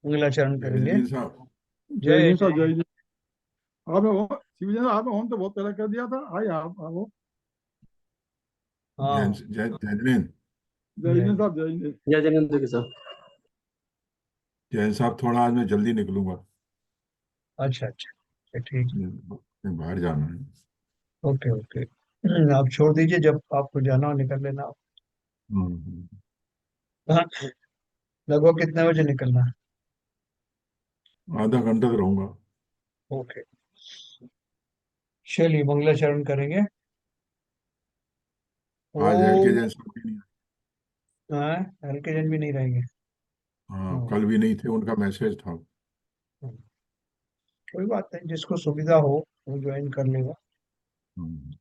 मंगलाचरण जय करेंगे। हिंद साहब। जय जय हिंद साहब, जय। जय हिंद। आपने शिवजी ने आपने होम तो बहुत पहले कर दिया था। आइए आप वो। हाँ। जय जय हिंद। जय जय हिंद जय। साहब, जय हिंद। जय जगन्नाथ के साथ। जय साहब, थोड़ा आज मैं जल्दी निकलूंगा। अच्छा अच्छा, ठीक। मैं बाहर जाना है। Okay okay. आप छोड़ दीजिए, जब आपको जाना हो निकल लेना आप। हम्म, हाँ, लगभग कितने बजे निकलना है? आधा घंटा तो रहूंगा। ओके, चलिए मंगलाचरण करेंगे। आज एल के ओम। जैन साहब भी नहीं। हाँ, हल्के जन भी नहीं रहेंगे। हाँ, हम्म, कल भी नहीं थे, उनका मैसेज था। हम्म, कोई बात नहीं, जिसको सुविधा हो वो ज्वाइन कर लेगा। हम्म,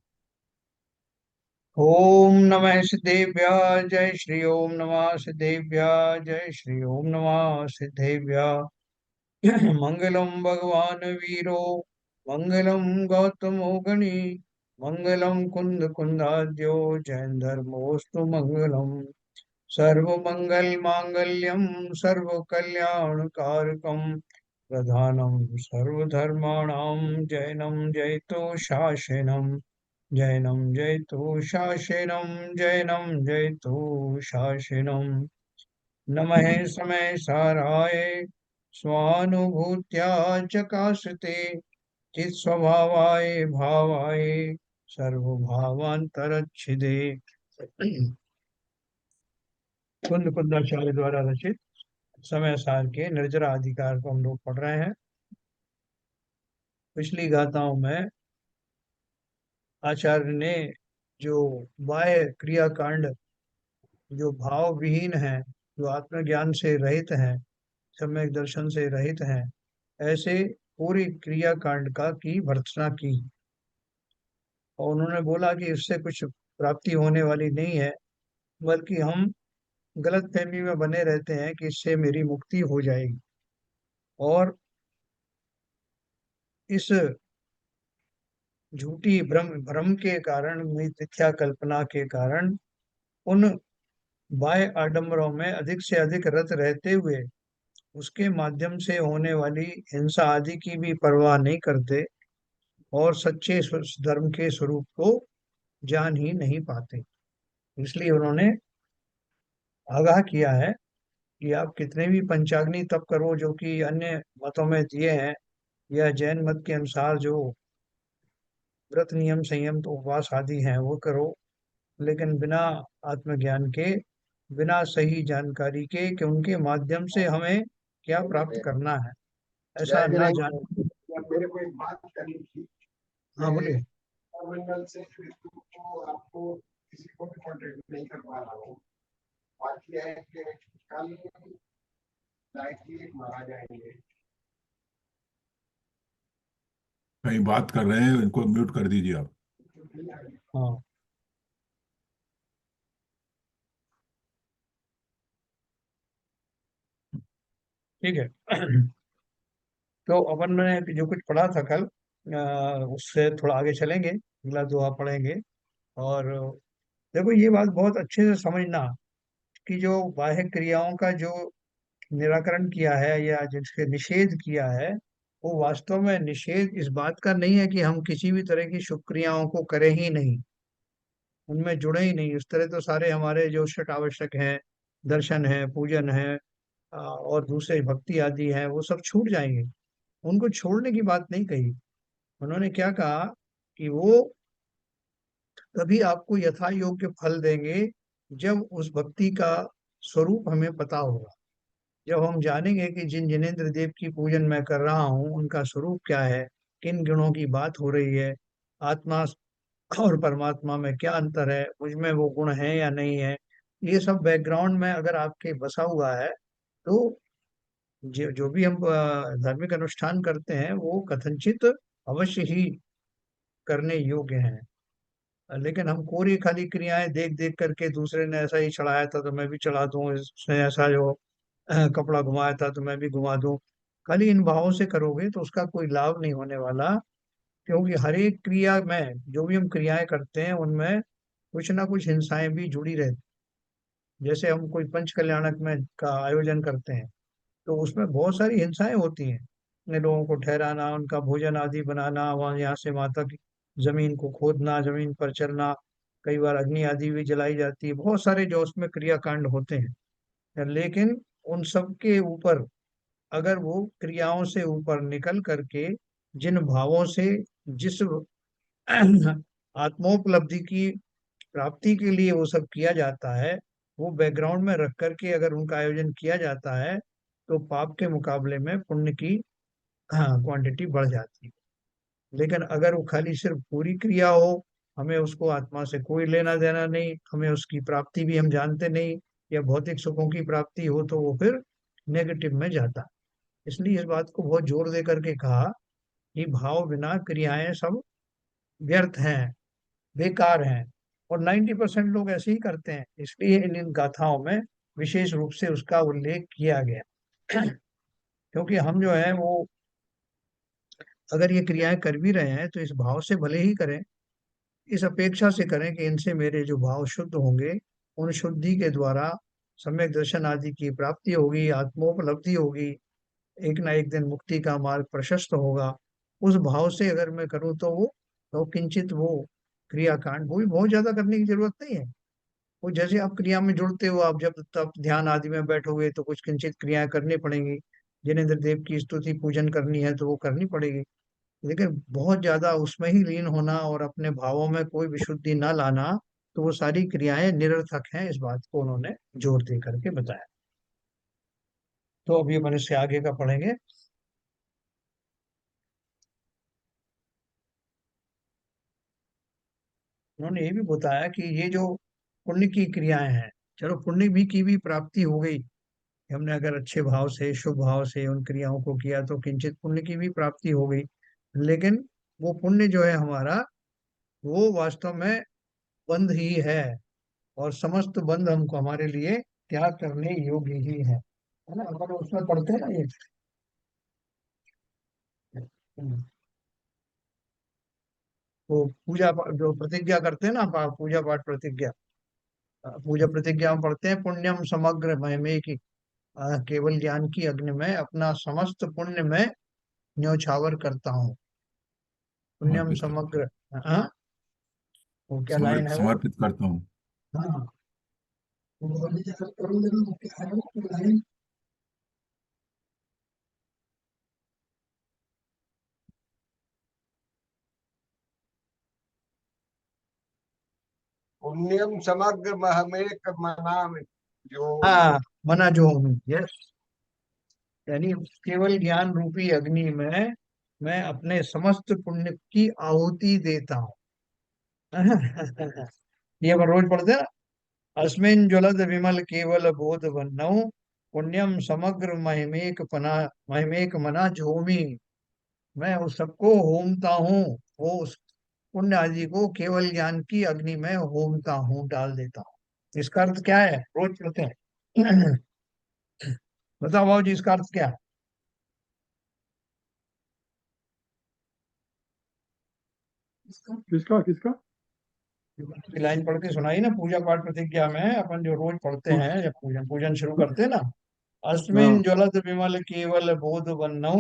ओम नमः सिद्धेभ्य। जय श्री ओम नमः सिद्धेभ्य। जय श्री ओम नमः सिद्धेभ्य। मंगलम भगवान वीरो मंगलम गौतमो गणी मंगलम कुंद कुंदाद्यो जैन धर्मोस्तु मंगलम। सर्वमंगल मांगल्यम सर्व कल्याण कारकम प्रधानम सर्वधर्माणां जैनम जयतो शासनम। जैनम जयतो शासनम। जैनम जयतो शासनम। नमः समय साराय स्वानुभूत्या चकाशते चित्स्वभावाय भावाय सर्वभावांतरच्छिदे। कुंद कुंदाचार्य द्वारा रचित समय सार के निर्जरा अधिकार को हम लोग पढ़ रहे हैं। पिछली गाथाओं में आचार्य ने जो बाह्य क्रियाकांड, जो भाव विहीन है, जो आत्मज्ञान से रहित हैं, सम्यक दर्शन से रहित हैं, ऐसे पूरी क्रियाकांड का की भर्त्सना की। और उन्होंने बोला कि इससे कुछ प्राप्ति होने वाली नहीं है, बल्कि हम गलत फहमी में बने रहते हैं कि इससे मेरी मुक्ति हो जाएगी। और इस झूठी भ्रम भ्रम के कारण, मिथ्या कल्पना के कारण, उन बाह्य आडंबरों में अधिक से अधिक रत रहते हुए उसके माध्यम से होने वाली हिंसा आदि की भी परवाह नहीं करते और सच्चे धर्म के स्वरूप को जान ही नहीं पाते। इसलिए उन्होंने आगाह किया है कि आप कितने भी पंचाग्नि तप करो, जो कि अन्य मतों में दिए हैं, या जैन मत के अनुसार जो व्रत नियम संयम तो उपवास आदि हैं वो करो, लेकिन बिना आत्मज्ञान के, बिना सही जानकारी के कि उनके माध्यम से हमें क्या प्राप्त करना है, ऐसा ना जान। मेरे को एक बात करनी थी। हाँ मैं बोलिए। मंडल से फेसबुक को आपको किसी को भी कॉन्टेक्ट नहीं कर पा रहा हूँ। बात यह है कि कल लाइटली मारा जाएंगे। कहीं बात कर रहे हैं, इनको म्यूट कर दीजिए आप। हाँ ठीक है। तो अपन ने जो कुछ पढ़ा था कल, उससे थोड़ा आगे चलेंगे, अगला दोहा पढ़ेंगे। और देखो, ये बात बहुत अच्छे से समझना कि जो बाह्य क्रियाओं का जो निराकरण किया है या जिसके निषेध किया है, वो वास्तव में निषेध इस बात का नहीं है कि हम किसी भी तरह की शुभ क्रियाओं को करें ही नहीं, उनमें जुड़े ही नहीं। इस तरह तो सारे हमारे जो षट आवश्यक हैं, दर्शन है, पूजन है, और दूसरे भक्ति आदि है, वो सब छूट जाएंगे। उनको छोड़ने की बात नहीं कही। उन्होंने क्या कहा कि वो तभी आपको यथा योग्य फल देंगे जब उस भक्ति का स्वरूप हमें पता होगा। जब हम जानेंगे कि जिन जिनेन्द्र देव की पूजन मैं कर रहा हूँ उनका स्वरूप क्या है, किन गुणों की बात हो रही है, आत्मा और परमात्मा में क्या अंतर है, मुझ में वो गुण है या नहीं है, ये सब बैकग्राउंड में अगर आपके बसा हुआ है, तो जो जो भी हम धार्मिक अनुष्ठान करते हैं वो कथनचित अवश्य ही करने योग्य हैं। लेकिन हम कोरी खाली क्रियाएं देख देख करके, दूसरे ने ऐसा ही चढ़ाया था तो मैं भी चढ़ा दूं, इसने ऐसा जो कपड़ा घुमाया था तो मैं भी घुमा दूं, खाली इन भावों से करोगे तो उसका कोई लाभ नहीं होने वाला। क्योंकि हर एक क्रिया में, जो भी हम क्रियाएं करते हैं, उनमें कुछ ना कुछ हिंसाएं भी जुड़ी रहती। जैसे हम कोई पंच कल्याणक में का आयोजन करते हैं, तो उसमें बहुत सारी हिंसाएं होती हैं। अपने लोगों को ठहराना, उनका भोजन आदि बनाना, वहाँ यहाँ से वहां तक जमीन को खोदना, जमीन पर चलना, कई बार अग्नि आदि भी जलाई जाती है, बहुत सारे जो उसमें क्रियाकांड होते हैं। लेकिन उन सब के ऊपर, अगर वो क्रियाओं से ऊपर निकल करके जिन भावों से, जिस आत्मोपलब्धि की प्राप्ति के लिए वो सब किया जाता है, वो बैकग्राउंड में रख करके अगर उनका आयोजन किया जाता है, तो पाप के मुकाबले में पुण्य की क्वांटिटी बढ़ जाती है। लेकिन अगर वो खाली सिर्फ पूरी क्रिया हो, हमें उसको आत्मा से कोई लेना देना नहीं, हमें उसकी प्राप्ति भी हम जानते नहीं, या भौतिक सुखों की प्राप्ति हो, तो वो फिर नेगेटिव में जाता है। इसलिए इस बात को बहुत जोर दे करके कहा कि भाव बिना क्रियाएं सब व्यर्थ हैं, बेकार हैं। और 90% लोग ऐसे ही करते हैं, इसलिए इन गाथाओं में विशेष रूप से उसका उल्लेख किया गया। क्योंकि हम जो है वो, अगर ये क्रियाएं कर भी रहे हैं तो इस भाव से भले ही करें, इस अपेक्षा से करें कि इनसे मेरे जो भाव शुद्ध होंगे, उन शुद्धि के द्वारा सम्यक दर्शन आदि की प्राप्ति होगी, आत्मोपलब्धि होगी, एक ना एक दिन मुक्ति का मार्ग प्रशस्त होगा। उस भाव से अगर मैं करूं तो किंचित वो क्रियाकांड, वो भी बहुत ज्यादा करने की जरूरत नहीं है। वो जैसे आप क्रिया में जुड़ते हो, आप जब तब ध्यान आदि में बैठोगे तो कुछ किंचित क्रियाएं करनी पड़ेंगी। जिनेंद्र देव की स्तुति पूजन करनी है तो वो करनी पड़ेगी। लेकिन बहुत ज्यादा उसमें ही लीन होना और अपने भावों में कोई विशुद्धि न लाना, तो वो सारी क्रियाएं निरर्थक हैं। इस बात को उन्होंने जोर दे करके बताया। तो अभी अपन इससे आगे का पढ़ेंगे। उन्होंने ये भी बताया कि ये जो पुण्य की क्रियाएं हैं, चलो पुण्य भी की भी प्राप्ति हो गई, हमने अगर अच्छे भाव से, शुभ भाव से उन क्रियाओं को किया तो किंचित पुण्य की भी प्राप्ति हो गई। लेकिन वो पुण्य जो है हमारा, वो वास्तव में बंध ही है, और समस्त बंध हमको हमारे लिए त्याग करने योग्य ही है ना। अपन उसमें पढ़ते हैं ना ये। हम्म। तो जो प्रतिज्ञा करते हैं ना, पूजा पाठ प्रतिज्ञा, पूजा प्रतिज्ञा में पढ़ते हैं, पुण्यम समग्र महिमे की, केवल ज्ञान की अग्नि में अपना समस्त पुण्य में न्यौछावर करता हूँ। पुण्यम समर्पित करता हूँ। समग्र, हाँ, वो क्या लाइन है वो? समर्पित करता हूँ। हाँ, वो बोलिए जरा, करो जरा, वो क्या है वो लाइन? पुण्यम समग्र महमेक मना में जो हाँ, मना जो हूँ, यस। यानी केवल ज्ञान रूपी अग्नि में मैं अपने समस्त पुण्य की आहुति देता हूँ। ये अपन रोज पढ़ते हैं ना, अस्मिन् ज्वलद विमल केवल बोध बन्नौ, पुण्यम समग्र महिमेक मना झोमी। मैं उस सबको होमता हूँ, वो उस पुण्य आदि को केवल ज्ञान की अग्नि में होमता हूँ, डाल देता हूँ। इसका अर्थ क्या है, रोज पढ़ते हैं। बताओ बाबू जी, इसका अर्थ क्या है? किसका किसका? लाइन पढ़ के सुनाई ना, पूजा पाठ प्रतिज्ञा में अपन जो रोज पढ़ते हाँ हैं, जब पूजन पूजन शुरू करते हैं ना, अस्मिन् हाँ ज्वलद विमल केवल बोध बन्नौ,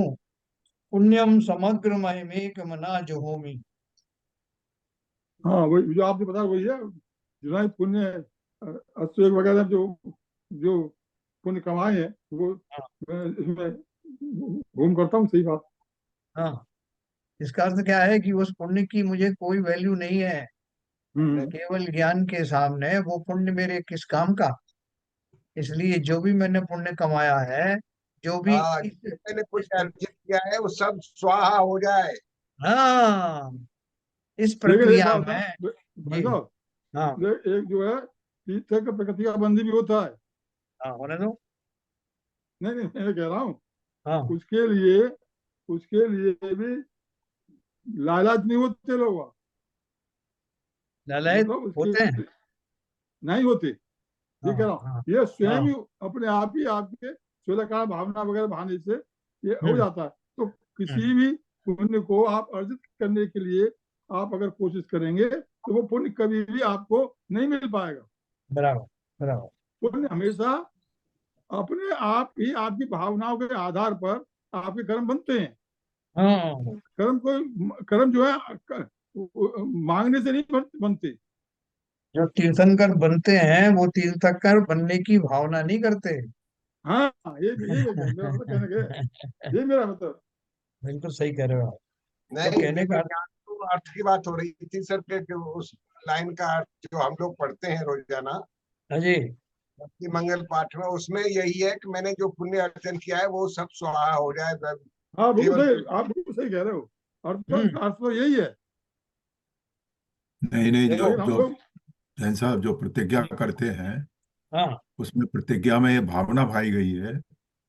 पुण्यम समग्र महिमेक मना जुहोमी। हाँ, वही जो आपने बताया वही है। जितना पुण्य अश्वेक वगैरह जो जो पुण्य कमाए हैं वो हाँ, मैं इसमें घूम करता हूँ। सही बात। हाँ। इसका अर्थ क्या है कि उस पुण्य की मुझे कोई वैल्यू नहीं है। हम्म। केवल ज्ञान के सामने वो पुण्य मेरे किस काम का। इसलिए जो भी मैंने पुण्य कमाया है, जो भी इस, मैंने कुछ इस अर्जित किया है वो सब स्वाहा हो जाए। हाँ, इस लेकिन एक प्रक्रिया बात में। है भाई जी। साहब, हाँ, एक जो है तीर्थक प्रकृति का बंधी भी होता है। हाँ, होने दो। नहीं नहीं, मैं कह रहा हूँ हाँ, उसके लिए उसके लिए भी लालच नहीं होते लोग। लालच मतलब उसके होते हैं। नहीं होते। ये हाँ, कह रहा हूँ हाँ, ये स्वयं हाँ। ही अपने आप ही आपके स्वस्थकार भावना वगैरह भाने से ये हो हम्म, जाता है। तो किसी हम्म, भी पुण्य को आप अर्जित करने के लिए आप अगर कोशिश करेंगे तो वो पुण्य कभी भी आपको नहीं मिल पाएगा। बराबर, बराबर। पुण्य हमेशा अपने आप ही आपकी भावनाओं के आधार पर आपके कर्म बनते हैं। हाँ, कर्म जो है मांगने से नहीं बनते। जो तीर्थंकर बनते हैं वो तीर्थंकर बनने की भावना नहीं करते। हाँ, ये मेरा मतलब कहने का है, ये मेरा मतलब। बिल्कुल सही कह रहे हो आप। तो नहीं, कहने देखो का यहाँ तो अर्थ की बात हो रही थी सर के जो उस लाइन का अर्थ जो हम लोग पढ़ते हैं रोजाना हाँ जी। भक्ति मंगल पाठ में, उसमें यही है कि मैंने जो पुण्य अर्जन किया है वो सब स्वाहा हो जाए, हाँ बिल्कुल केवल सही, आप बिल्कुल सही कह रहे हो। हम्म। अर्थ तो यही है। नहीं नहीं, जो देखो। लेकिन हम जो लोग जैन साहब जो प्रतिज्ञा करते हैं, हाँ उसमें प्रतिज्ञा में ये भावना भाई गई है।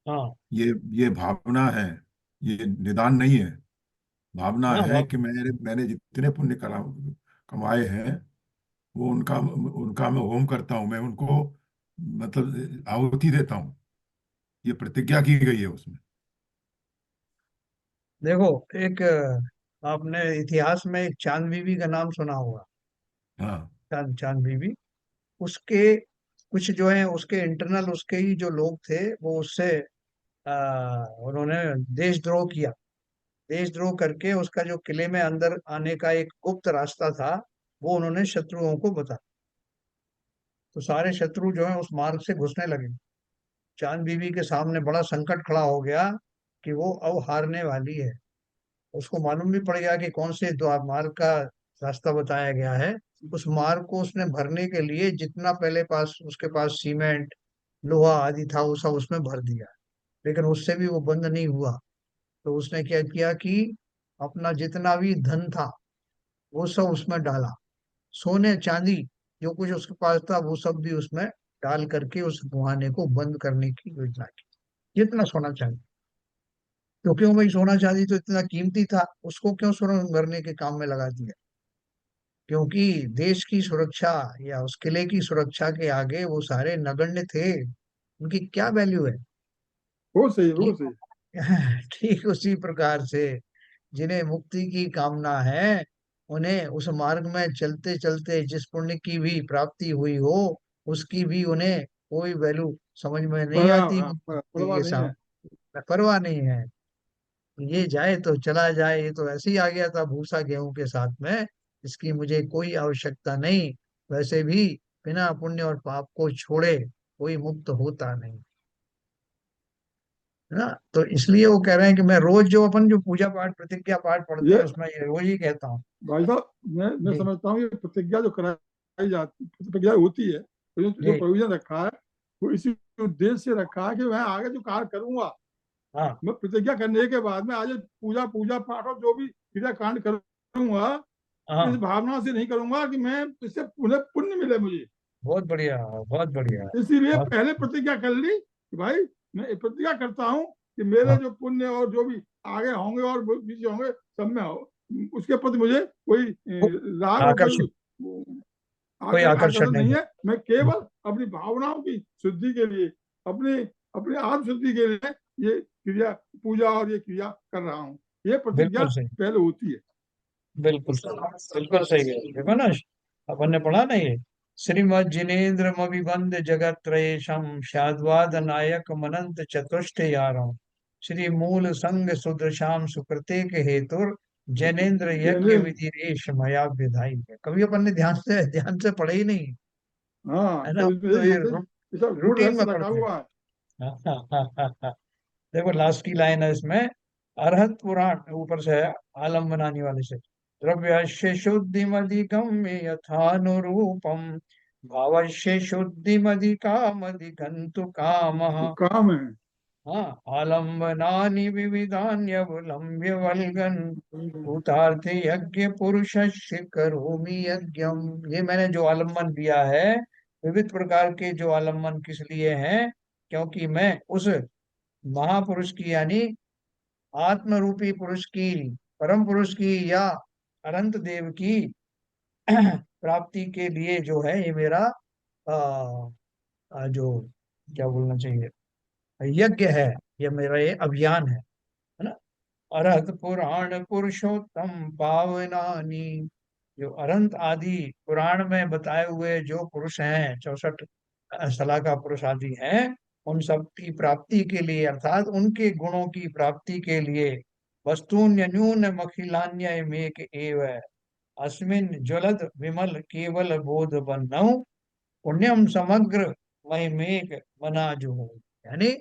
हाँ ये भावना है, ये निदान नहीं है। भावना हाँ। है कि मैंने मैंने जितने पुण्य कमाए हैं, वो उनका उनका मैं होम करता हूँ, मैं उनको मतलब आहुति देता हूँ। ये प्रतिज्ञा की गई है उसमें। देखो, एक आपने इतिहास में एक चांद बीबी का नाम सुना होगा। हाँ चांद चांद बीबी, उसके कुछ जो है उसके इंटरनल उसके ही जो लोग थे वो उससे उन्होंने देशद्रोह किया। देशद्रोह करके उसका जो किले में अंदर आने का एक गुप्त रास्ता था वो उन्होंने शत्रुओं को बताया। तो सारे शत्रु जो है उस मार्ग से घुसने लगे। चांद बीबी के सामने बड़ा संकट खड़ा हो गया कि वो अब हारने वाली है। उसको मालूम भी पड़ गया कि कौन से द्वार मार्ग का रास्ता बताया गया है। उस मार्ग को उसने भरने के लिए जितना पहले पास उसके पास सीमेंट लोहा आदि था वो सब उसमें भर दिया। लेकिन उससे भी वो बंद नहीं हुआ। तो उसने क्या किया कि अपना जितना भी धन था वो सब उसमें डाला। सोने चांदी जो कुछ उसके पास था वो सब भी उसमें डाल करके उस मुहाने को बंद करने की योजना की। जितना सोना चांदी, तो क्यों भाई सोना चांदी तो इतना कीमती था, उसको क्यों सुरंग भरने के काम में लगा दिया? क्योंकि देश की सुरक्षा या उस किले की सुरक्षा के आगे वो सारे नगण्य थे। उनकी क्या वैल्यू है? बहुत सही है, ठीक। बहुत सही। ठीक उसी प्रकार से जिन्हें मुक्ति की कामना है उन्हें उस मार्ग में चलते चलते जिस पुण्य की भी प्राप्ति हुई हो उसकी भी उन्हें कोई वैल्यू समझ में नहीं आती। परवाह ये नहीं सब है। परवाह नहीं है। ये जाए तो चला जाए, ये तो ऐसे ही आ गया था भूसा गेहूं के साथ में, इसकी मुझे कोई आवश्यकता नहीं। वैसे भी बिना पुण्य और पाप को छोड़े कोई मुक्त होता नहीं, है ना? तो इसलिए वो कह रहे हैं कि मैं रोज जो अपन जो पूजा पाठ प्रतिज्ञा पाठ पढ़ते हैं ये उसमें ये रोज ही कहता हूँ। भाई साहब, मैं जी। समझता हूँ ये प्रतिज्ञा जो कराई जाती प्रतिज्ञा होती है, तो जो जी। प्रोविजन रखा है वो इसी उद्देश्य से रखा है कि मैं आगे जो कार्य करूंगा, हाँ मैं प्रतिज्ञा करने के बाद में आज पूजा पूजा पाठ और जो भी क्रिया कांड करूंगा, इस हाँ। भावना से नहीं करूंगा कि मैं इससे उन्हें पुण्य मिले मुझे। बहुत बढ़िया, बहुत बढ़िया। इसीलिए बहुत। पहले प्रतिज्ञा कर ली कि भाई मैं ये प्रतिज्ञा करता हूँ कि मेरे हाँ, जो पुण्य और जो भी आगे होंगे और पीछे होंगे सब में हो, उसके प्रति मुझे कोई राग और आकर्षण, कोई कोई आकर्षण आकर्षण नहीं नहीं है। है। मैं केवल अपनी भावनाओं की शुद्धि के लिए, अपने अपने आत्म शुद्धि के लिए ये क्रिया पूजा और ये क्रिया कर रहा हूँ। ये प्रतिज्ञा बिल्कुल सही। पहले होती है। बिल्कुल सही। बिल्कुल सही है, देखो ना, अपन ने पढ़ा ना ये श्रीमद जिनेन्द्र मभिबंध जगत त्रयेशम शाद्वाद नायक मनंत चतुष्ट यारम श्री मूल संग सुदृशाम सुकृतेक हेतुर जैनेन्द्र यज्ञ जैन, विधि रेश मया विधाई है। कभी अपन ने ध्यान से पढ़े ही नहीं, हाँ है ना? सब हम इसमें तो यही ये बोलते हैं, ये सब गूढ़ रूटीन रहस्य में रखा पढ़ते हैं। हुआ है। देखो लास्ट की लाइन है इसमें, अरहत पुराण ऊपर से है, आलम बनाने वाले से, द्रव्यस्य शुद्धिमधिगम्य यथानुरूपम भावस्य शुद्धिमधिकामधिगन्तु कामः। तो काम है। हाँ, आलम्बनानि विविधान्यवलम्ब्य वल्गन् भूतार्थ यज्ञ पुरुषस्य करोमि यज्ञम। ये मैंने जो आलम्बन दिया है, विविध प्रकार के जो आलम्बन किस लिए हैं? क्योंकि मैं उस महापुरुष की यानी आत्म रूपी पुरुष की, परम पुरुष की या अनंत देव की प्राप्ति के लिए जो है ये मेरा आ, जो क्या बोलना चाहिए, यज्ञ है, ये मेरा ये अभियान है ना? अरहत पुराण पुरुषोत्तम पावनानी, जो अनंत आदि पुराण में बताए हुए जो पुरुष हैं 64 शलाका पुरुष आदि हैं, उन सब की प्राप्ति के लिए, अर्थात उनके गुणों की प्राप्ति के लिए, वस्तुन्यन्यून मखिलान्यमेक एव अस्मिन् ज्वलद विमल केवल बोध बन्नौ पुण्यम समग्र महिमेक मनाजु। यानी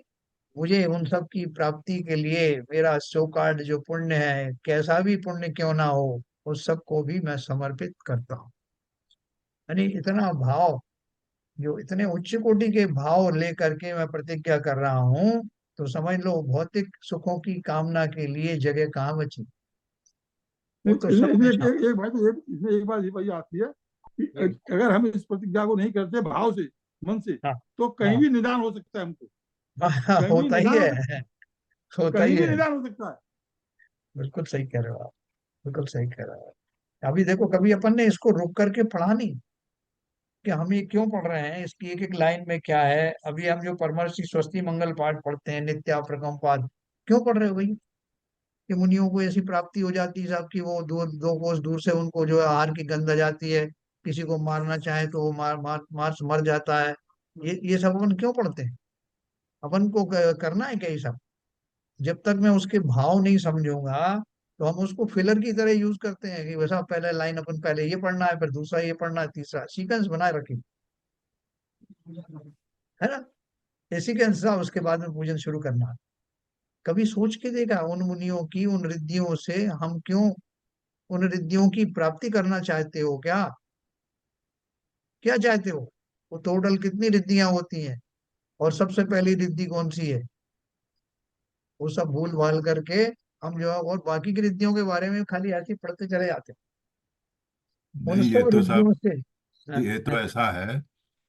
मुझे उन सब की प्राप्ति के लिए मेरा चौकाट जो पुण्य है, कैसा भी पुण्य क्यों ना हो, उस सब को भी मैं समर्पित करता हूँ। यानी इतना भाव, जो इतने उच्च कोटि के भाव लेकर के मैं प्रतिज्ञा कर रहा हूँ, तो समझ लो भौतिक सुखों की कामना के लिए जगह कहाँ बची, वो तो इसमें सब इसमें में एक, शामिल। एक, एक बात इसमें एक बात ये वही आती है कि जी। अगर हम इस प्रतिज्ञा को नहीं करते भाव से, मन से, हाँ। तो कहीं हाँ। भी निदान हो सकता है हमको, हाँ, कहीं भी होता ही निदान हो है, सकता होता कहीं ही भी है। निदान हो सकता है। बिल्कुल सही कह रहे हो आप, बिल्कुल सही कह रहे हो आप। अभी देखो, कभी अपन ने इसको रुक करके पढ़ा नहीं कि हम ये क्यों पढ़ रहे हैं, इसकी एक एक लाइन में क्या है। अभी हम जो परमर्षि स्वस्ति मंगल पाठ पढ़ते हैं, नित्या प्रकम पाठ, क्यों पढ़ रहे हो भाई? कि मुनियों को ऐसी प्राप्ति हो जाती है साहब कि वो दूर, दो कोस दूर से उनको जो है आहार की गंध आ जाती है, किसी को मारना चाहे तो वो मार मर जाता है। ये सब अपन क्यों पढ़ते हैं? अपन को करना है क्या ये सब? जब तक मैं उसके भाव नहीं समझूंगा, तो हम उसको फिलर की तरह यूज करते हैं कि वैसा पहले लाइन अपन पहले ये पढ़ना है, फिर दूसरा ये पढ़ना है, तीसरा सीक्वेंस बनाए रखें, है ना? इसी के अनुसार उसके बाद में पूजन शुरू करना है। कभी सोच के देखा उन मुनियों की उन रिद्धियों से हम क्यों उन रिद्धियों की प्राप्ति करना चाहते हो? क्या क्या चाहते हो? वो टोटल कितनी रिद्धियां होती हैं, और सबसे पहली रिद्धि कौन सी है? वो सब भूल भाल करके हम जो है और बाकी की रिद्धियों के बारे में खाली ऐसे ही पढ़ते चले जाते हैं। उन नहीं, ये सब तो सब, रिद्धियों से। हाँ, ये तो हाँ, ऐसा है,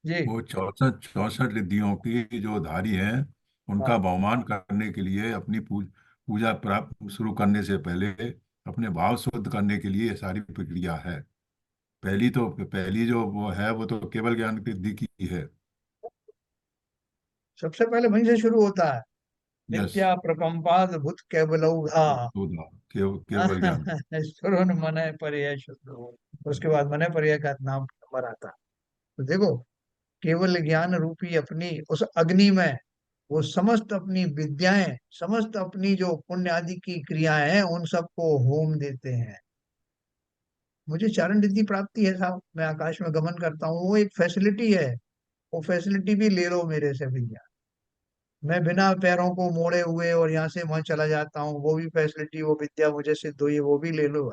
जी। वो 64 रिद्धियों की जो धारी हैं, उनका हाँ, बहुमान करने के लिए अपनी पूजा प्राप्त शुरू करने से पहले अपने भाव शुद्ध करने के लिए ये सारी प्रक्रिया है। पहली जो वो है, वो तो केवल ज्ञान की रिद्धि की है। सबसे पहले वहीं से शुरू होता है। यस। नित्या प्रकंपाद भूत केवलौघा केवल ज्ञान। सुरन मन पर्याय शुद्ध हो। उसके बाद मन पर्याय का नाम नंबर आता है। तो देखो, केवल ज्ञान रूपी अपनी उस अग्नि में वो समस्त अपनी विद्याएं, समस्त अपनी जो पुण्य आदि की क्रियाएं हैं, उन सबको होम देते हैं। मुझे चारण रिद्धि प्राप्ति है साहब, मैं आकाश में गमन करता हूँ, वो एक फैसिलिटी है। वो फैसिलिटी भी ले लो मेरे से भैया। मैं बिना पैरों को मोड़े हुए और यहाँ से वहां चला जाता हूँ, वो भी फैसिलिटी, वो विद्या मुझे सिद्ध हुई है, वो भी ले लो।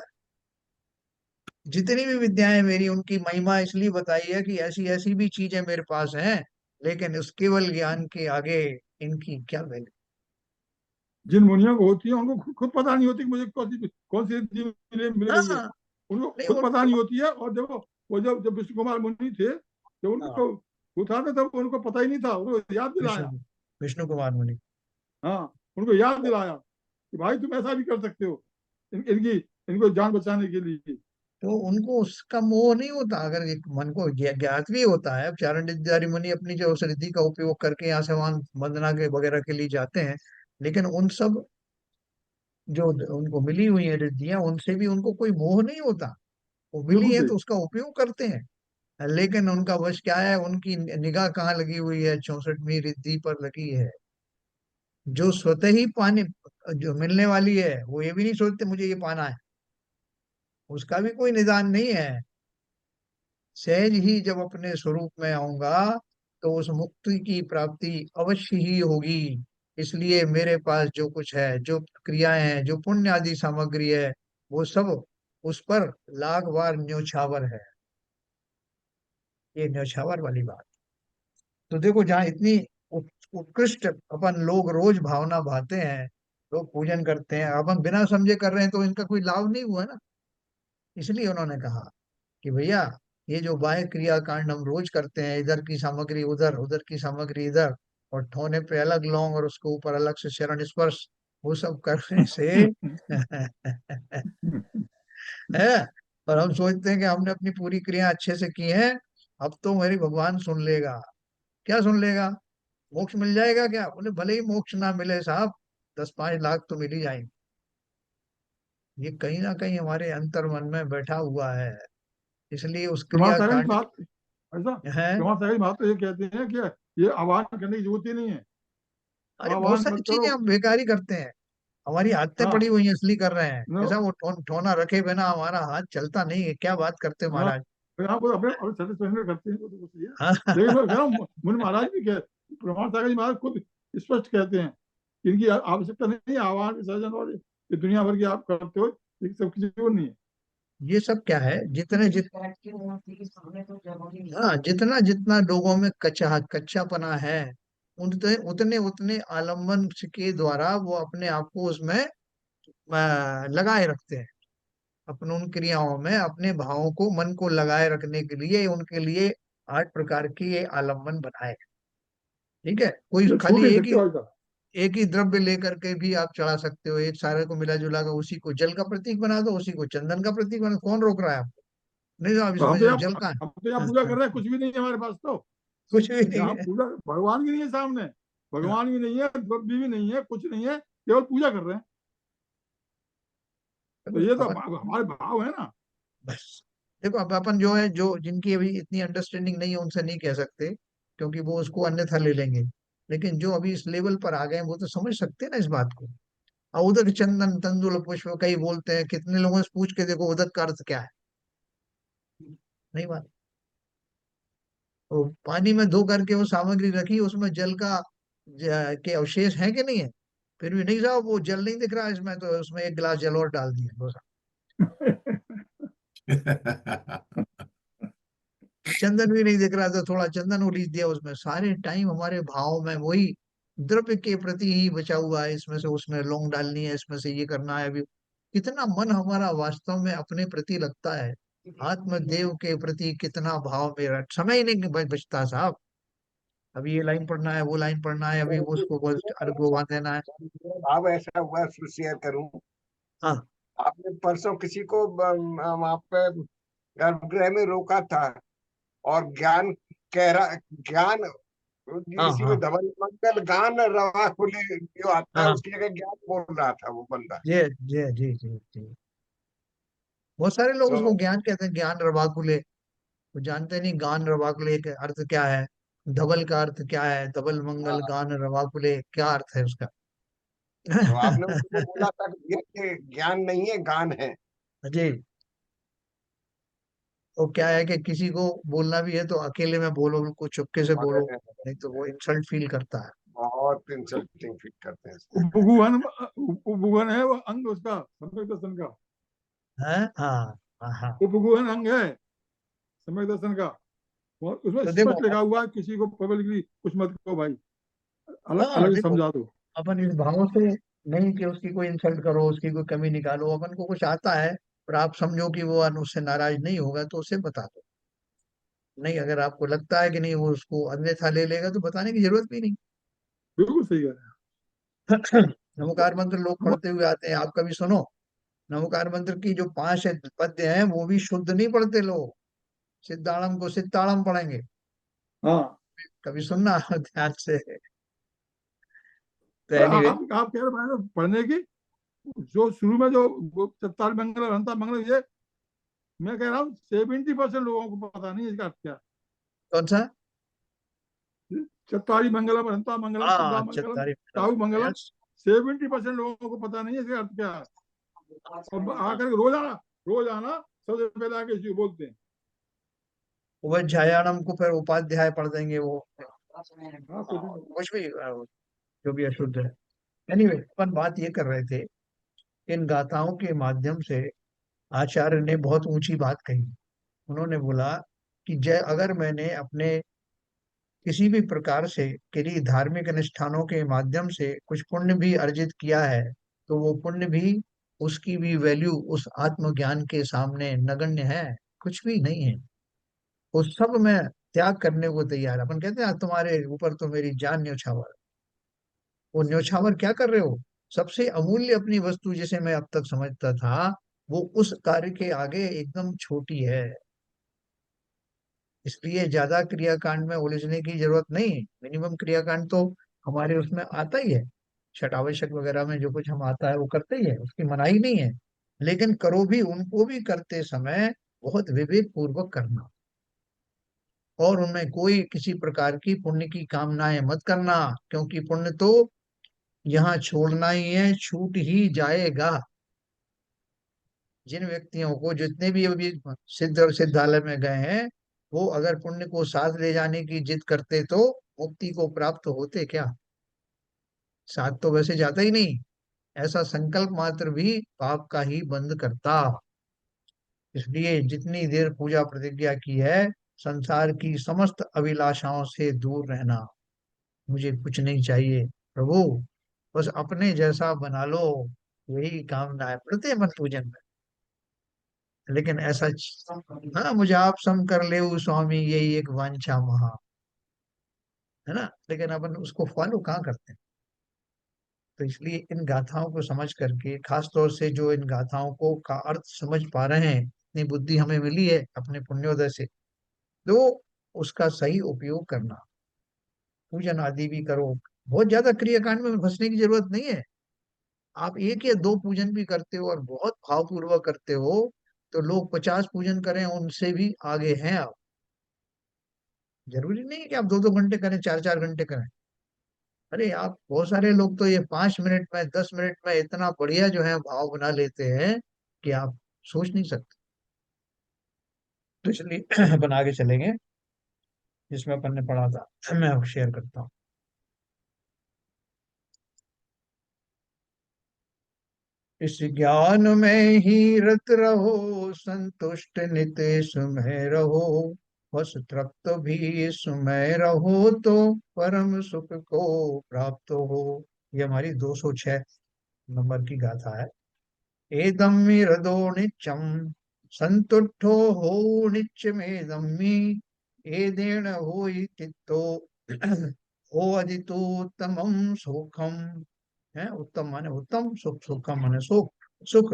जितनी भी विद्याएं मेरी, उनकी महिमा इसलिए बताई है कि ऐसी ऐसी भी चीजें मेरे पास हैं, लेकिन उस केवल ज्ञान के आगे इनकी क्या वैल्यू। जिन मुनियों को होती है उनको खुद पता नहीं होती कि मुझे कौन सी रिद्धि मिल गई है। हाँ। उनको नहीं, खुद वो पता नहीं होती है। और जब वो जब जब विष्णु कुमार मुनि थे, जब हाँ, उनको उठा था, तब उनको पता ही नहीं था, उनको याद विष्णु दिलाया। विष्णु कुमार मुनि। हाँ, उनको याद दिलाया कि भाई तुम ऐसा भी कर सकते हो, इनकी इनको जान बचाने के लिए। तो उनको उसका मोह नहीं होता, अगर एक मन को ज्ञात भी होता है। चारण विद्यारी मुनि अपनी जो उस रिद्धि का उपयोग करके यहाँ से वहां वंदना के वगैरह के लिए जाते हैं, लेकिन उन सब जो उनको मिली हुई है रिद्धियां, उनसे भी उनको कोई मोह नहीं होता। वो मिली बिल्कुल है सही। तो उसका उपयोग करते हैं। लेकिन उनका वश क्या है, उनकी निगाह कहाँ लगी हुई है? 64वीं रिद्धि पर लगी है, जो स्वतः ही पाने, जो मिलने वाली है। वो ये भी नहीं सोचते मुझे ये पाना है, उसका भी कोई निदान नहीं है। सहज ही जब अपने स्वरूप में आऊंगा, तो उस मुक्ति की प्राप्ति अवश्य ही होगी। इसलिए मेरे पास जो कुछ है, जो क्रियाएं हैं, जो पुण्य आदि सामग्री है, वो सब उस पर लाख बार न्योछावर है। ये न्योछावर वाली बात। तो देखो, जहाँ इतनी उत्कृष्ट अपन लोग रोज भावना भाते हैं, लोग पूजन करते हैं, अपन बिना समझे कर रहे हैं, तो इनका कोई लाभ नहीं हुआ ना। इसलिए उन्होंने कहा कि भैया, ये जो बाह्य क्रिया कांड हम रोज करते हैं, इधर की सामग्री उधर, उधर की सामग्री इधर, और ठोने पे अलग लौंग और उसके ऊपर अलग से चरण स्पर्श, वो सब करने से है। और हम सोचते हैं कि हमने अपनी पूरी क्रिया अच्छे से की है, अब तो मेरी भगवान सुन लेगा। क्या सुन लेगा? मोक्ष मिल जाएगा क्या? बोले भले ही मोक्ष ना मिले साहब, 10-5 लाख तो मिल ही जाएंगे। ये कहीं ना कहीं हमारे अंतर मन में बैठा हुआ है। इसलिए उस क्रिया प्रभावशाली कांड। बात ऐसा है। प्रभात सागर महाराज तो ये कहते हैं कि ये आह्वान करने की जरूरत ही नहीं है, अरे बहुत आह्वान सारी मत करो। चीजें हम बेकार ही करते हैं, हमारी आदतें पड़ी हाँ हुई हैं इसलिए कर रहे हैं। नो, ऐसा वो ठोना रखे बिना हमारा हाथ चलता नहीं है, क्या बात करते हो हाँ महाराज। फिर आप अपने अपने सेटिस्फेक्शन करते हैं, वो तो कुछ नहीं है। हाँ। लेकिन मैं कह रहा हूँ मुनि महाराज भी कह, प्रभात सागर जी महाराज खुद स्पष्ट कहते हैं कि इनकी आवश्यकता नहीं है आह्वान विसर्जन, और ये दुनिया भर की आप करते हो, ये सब की जरूरत नहीं है। ये सब क्या है, जितने हाँ, जितना जितना लोगों में कच्चापना है, उतने उतने उतने आलम्बन के द्वारा वो अपने आप को उसमें लगाए रखते हैं। अपने उन क्रियाओं में अपने भावों को, मन को लगाए रखने के लिए उनके लिए 8 प्रकार की ये आलम्बन बनाए। ठीक है, कोई ये छूट खाली नहीं सकते भाई साहब। एक ही द्रव्य लेकर के भी आप चढ़ा सकते हो, एक सारे को मिला जुला कर उसी को जल का प्रतीक बना दो, उसी को चंदन का प्रतीक बना, कौन रोक रहा है आपको। नहीं साहब, तो इसमें जल का हम तो यहाँ पूजा कर रहे हैं, कुछ भी नहीं है हमारे पास तो। कुछ भी नहीं यहाँ है। पूजा भगवान भी नहीं है सामने, हाँ, भगवान भी नहीं है, द्रव्य भी नहीं है, कुछ नहीं है, केवल पूजा कर रहे हैं। तो देखो ये तो अपन, हमारे भाव है ना। बस देखो, अब अपन जो है, जो जिनकी अभी इतनी अंडरस्टैंडिंग नहीं है उनसे नहीं कह सकते, क्योंकि वो उसको अन्यथा ले लेंगे। लेकिन जो अभी इस लेवल पर आ गए हैं वो तो समझ सकते हैं ना इस बात को। और उदक चंदन तंदुल पुष्प कई बोलते हैं, कितने लोगों से पूछ के देखो उदक का अर्थ क्या है, नहीं बात। वो पानी में धो करके वो सामग्री रखी, उसमें जल का के अवशेष है कि नहीं है, फिर भी नहीं साहब वो जल नहीं दिख रहा है इसमें, तो उसमें एक गिलास जल और डाल दिया बस। चंदन भी नहीं दिख रहा था, थोड़ा चंदन उलीच दिया उसमें। सारे टाइम हमारे भाव में वही द्रव्य के प्रति ही बचा हुआ है, इसमें से उसमें लौंग डालनी है, इसमें से ये करना है। अभी कितना मन हमारा वास्तव में अपने प्रति लगता है, आत्मदेव के प्रति कितना भाव मेरा, समय ही नहीं बचता साहब। अभी ये लाइन पढ़ना है, वो लाइन पढ़ना है, अभी वो उसको अर्घ्य वहां देना है। अब ऐसा हुआ शेयर करूं, हाँ आपने परसों किसी को वहां पे गर्भगृह में रोका था, और ज्ञान कह रहा, ज्ञान हाँ इसी में हाँ धवल मंगल गान रवा खुले जो आता है, हाँ। उसकी जगह ज्ञान बोल रहा था वो बंदा। जी जी जी जी जी। बहुत सारे लोग तो उसको ज्ञान कहते हैं, ज्ञान रवाकुले। वो जानते नहीं गान रवाकुले का अर्थ क्या है, धवल का अर्थ क्या है, धवल मंगल हाँ, गान रवाकुले क्या अर्थ है उसका। तो आपने उनको बोला था कि ये ज्ञान नहीं है, गान है। जी। वो क्या है कि किसी को बोलना भी है तो अकेले में बोलो, उनको चुपके से बोलो, अरे, नहीं तो वो इंसल्ट फील करता है। बहुत इंसल्टिंग फील करते हैं इससे। उपगुहन, उपगुहन है वो अंग उसका, सम्यक दर्शन का। हैं? हाँ हाँ हाँ। उपगुहन अंग है सम्यक दर्शन का। और उसमें तो देखो स्पष्ट लिखा हुआ है, किसी को पब्लिकली कुछ मत कहो भाई, अलग हाँ अलग देखो, समझा दो। अपन इस भाव से नहीं कि उसकी कोई इंसल्ट करो, उसकी कोई कमी निकालो, अपन को कुछ आता है और आप समझो कि वो उससे नाराज नहीं होगा तो उसे बता दो। नहीं, अगर आपको लगता है कि नहीं वो उसको अन्यथा ले लेगा तो बताने की जरूरत भी नहीं। बिल्कुल सही है। नमोकार मंत्र लोग पढ़ते हुए आते हैं, आप कभी सुनो। नमोकार मंत्र की जो 5 पद्य हैं वो भी शुद्ध नहीं पढ़ते लोग, सिद्धाड़म को सिद्धाड़म पढ़ेंगे। हाँ कभी सुनना ध्यान से। तो पर एनीवे, आप कह रहे हैं पढ़ने की, जो शुरू में जो चत्तार मंगल अनंता मंगल, ये मैं कह रहा हूँ 70% लोगों को पता नहीं है इसका अर्थ क्या कौन सा। है। चत्तारी मंगलम अनंता मंगलम हाँ शुभा मंगलम चत्तारी ताऊ मंगलम, मंगलम, यस। 70% लोगों को पता नहीं है इसका अर्थ क्या है। और आकर के रोजाना सबसे पहले आके इसी को बोलते हैं। वह झायाणम को फिर उपाध्याय पढ़ देंगे वो, हाँ कुछ नहीं। कुछ भी जो भी अशुद्ध है। एनीवे, अपन बात ये कर रहे थे, इन गाथाओं के माध्यम से आचार्य ने बहुत ऊंची बात कही। उन्होंने बोला कि जय, अगर मैंने अपने किसी भी प्रकार से किसी धार्मिक अनुष्ठानों के माध्यम से कुछ पुण्य भी अर्जित किया है, तो वो पुण्य भी, उसकी भी वैल्यू उस आत्मज्ञान के सामने नगण्य है, कुछ भी नहीं है। उस सब में त्याग करने को तैयार। अपन कहते हैं तुम्हारे ऊपर तो मेरी जान न्यौछावर। वो न्यौछावर क्या कर रहे हो, सबसे अमूल्य अपनी वस्तु जिसे मैं अब तक समझता था, वो उस कार्य के आगे एकदम छोटी है। इसलिए ज्यादा क्रियाकांड में उलझने की जरूरत नहीं। मिनिमम क्रियाकांड तो हमारे उसमें आता ही है, शतावश्यक वगैरह में जो कुछ हम आता है वो करते ही है, उसकी मनाही नहीं है। लेकिन करो भी, उनको भी करते समय बहुत विवेक पूर्वक करना। और उनमें कोई किसी प्रकार की पुण्य की कामनाएं मत करना, क्योंकि पुण्य तो यहाँ छोड़ना ही है, छूट ही जाएगा। जिन व्यक्तियों को, जितने भी अभी सिद्ध और सिद्धालय में गए हैं, वो अगर पुण्य को साथ ले जाने की जिद करते तो मुक्ति को प्राप्त होते क्या? साथ तो वैसे जाता ही नहीं। ऐसा संकल्प मात्र भी पाप का ही बंद करता। इसलिए जितनी देर पूजा प्रतिज्ञा की है, संसार की समस्त अभिलाषाओं से दूर रहना। मुझे कुछ नहीं चाहिए प्रभु, बस अपने जैसा बना लो, यही कामना है प्रत्येक पूजन में। लेकिन ऐसा, हाँ, मुझे आप सम कर ले स्वामी, यही एक वांछा महा, है ना। लेकिन अपन उसको फॉलो कहाँ करते हैं? तो इसलिए इन गाथाओं को समझ करके, खास तौर से जो इन गाथाओं को का अर्थ समझ पा रहे हैं, इतनी बुद्धि हमें मिली है अपने पुण्योदय से, तो उसका सही उपयोग करना। पूजन आदि भी करो, बहुत ज्यादा क्रियाकांड में फंसने की जरूरत नहीं है। आप एक या दो पूजन भी करते हो और बहुत भावपूर्वक करते हो, तो लोग 50 पूजन करें उनसे भी आगे हैं आप। जरूरी नहीं है कि आप 2-2 घंटे करें, 4-4 घंटे करें। अरे आप, बहुत सारे लोग तो ये 5 मिनट में, 10 मिनट में इतना बढ़िया जो है भाव बना लेते हैं कि आप सोच नहीं सकते। तो इसलिए अपन आगे चलेंगे, जिसमें अपन ने पढ़ा था मैं अब शेयर करता हूँ। इस ज्ञान में ही रत रहो, संतुष्ट नित सुमय रहो, बस तृप्त भी सुमय रहो, तो परम सुख को प्राप्त हो। ये हमारी 206 नंबर की गाथा है। एदम्मि हृदो नित्यम, संतुष्टो हो नित्यमेदम्मि, एदेन होई चित्तो हो अदितोत्तमं सुखम। है, उत्तम माने उत्तम, सुख, सुखम माने सुख, सुख।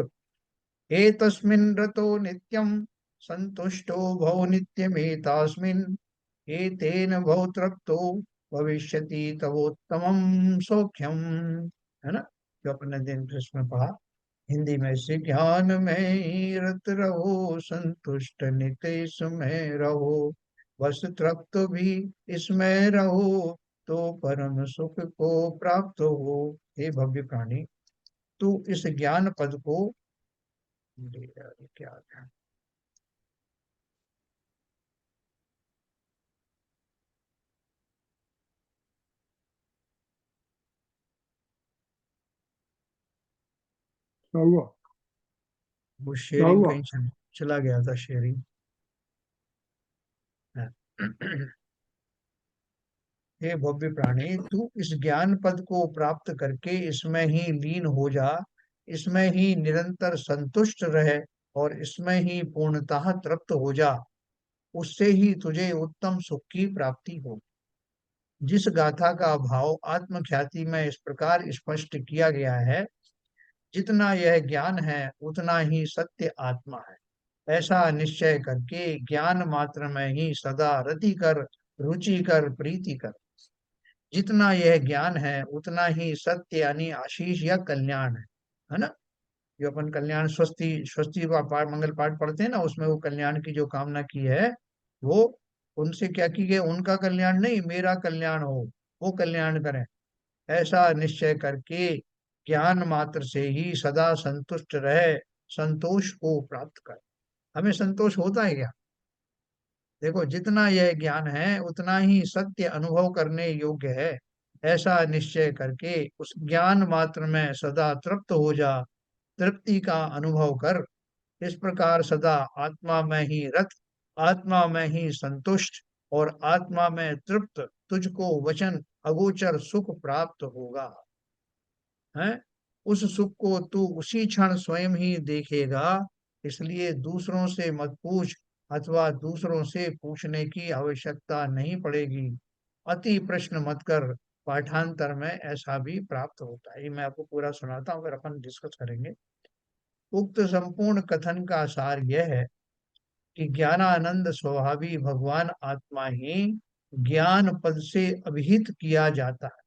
एतस्मिन् रतो नित्यं, संतुष्टो भव नित्यमेतास्मिन्, एतेन भव तृप्तो भविष्यति तवोत्तमं सौख्यम। है ना, जो अपने दिन इसमें पढ़ा। हिंदी में से, ज्ञान में ही रत रहो, संतुष्ट नित्य इसमें रहो, बस तृप्त भी इसमें रहो, तो परम सुख को प्राप्त हो। हे भव्य प्राणी, तू इस ज्ञान पद को, क्या था? क्या हुआ? वो क्या शेयरिंग हुआ? कहीं चला गया था, शेयरिंग। हे भव्य प्राणी, तू इस ज्ञान पद को प्राप्त करके इसमें ही लीन हो जा, इसमें ही निरंतर संतुष्ट रहे, और इसमें ही पूर्णतः तृप्त हो जा। उससे ही तुझे उत्तम सुख की प्राप्ति हो। जिस गाथा का भाव आत्मख्याति में इस प्रकार स्पष्ट किया गया है, जितना यह ज्ञान है उतना ही सत्य आत्मा है, ऐसा निश्चय करके ज्ञान मात्र में ही सदा रति कर, रुचि कर, प्रीति कर। जितना यह ज्ञान है उतना ही सत्य यानी आशीष या कल्याण है ना। जो अपन कल्याण, स्वस्ति, स्वस्ति का पाठ, मंगल पाठ पढ़ते हैं ना, उसमें वो कल्याण की जो कामना की है, वो उनसे क्या की गई? उनका कल्याण नहीं, मेरा कल्याण हो, वो कल्याण करें, ऐसा निश्चय करके ज्ञान मात्र से ही सदा संतुष्ट रहे, संतोष को प्राप्त कर। हमें संतोष होता है क्या? देखो, जितना यह ज्ञान है उतना ही सत्य अनुभव करने योग्य है, ऐसा निश्चय करके उस ज्ञान मात्र में सदा तृप्त हो जा, तृप्ति का अनुभव कर। इस प्रकार सदा आत्मा में ही रत, आत्मा में ही संतुष्ट और आत्मा में तृप्त तुझको वचन अगोचर सुख प्राप्त होगा। है, उस सुख को तू उसी क्षण स्वयं ही देखेगा। इसलिए दूसरों से मत पूछ, अथवा दूसरों से पूछने की आवश्यकता नहीं पड़ेगी। अति प्रश्न मत कर, पाठांतर में ऐसा भी प्राप्त होता है। ये मैं आपको पूरा सुनाता हूँ, फिर अपन डिस्कस करेंगे। उक्त संपूर्ण कथन का सार यह है कि ज्ञानानंद स्वभावी भगवान आत्मा ही ज्ञान पद से अभिहित किया जाता है,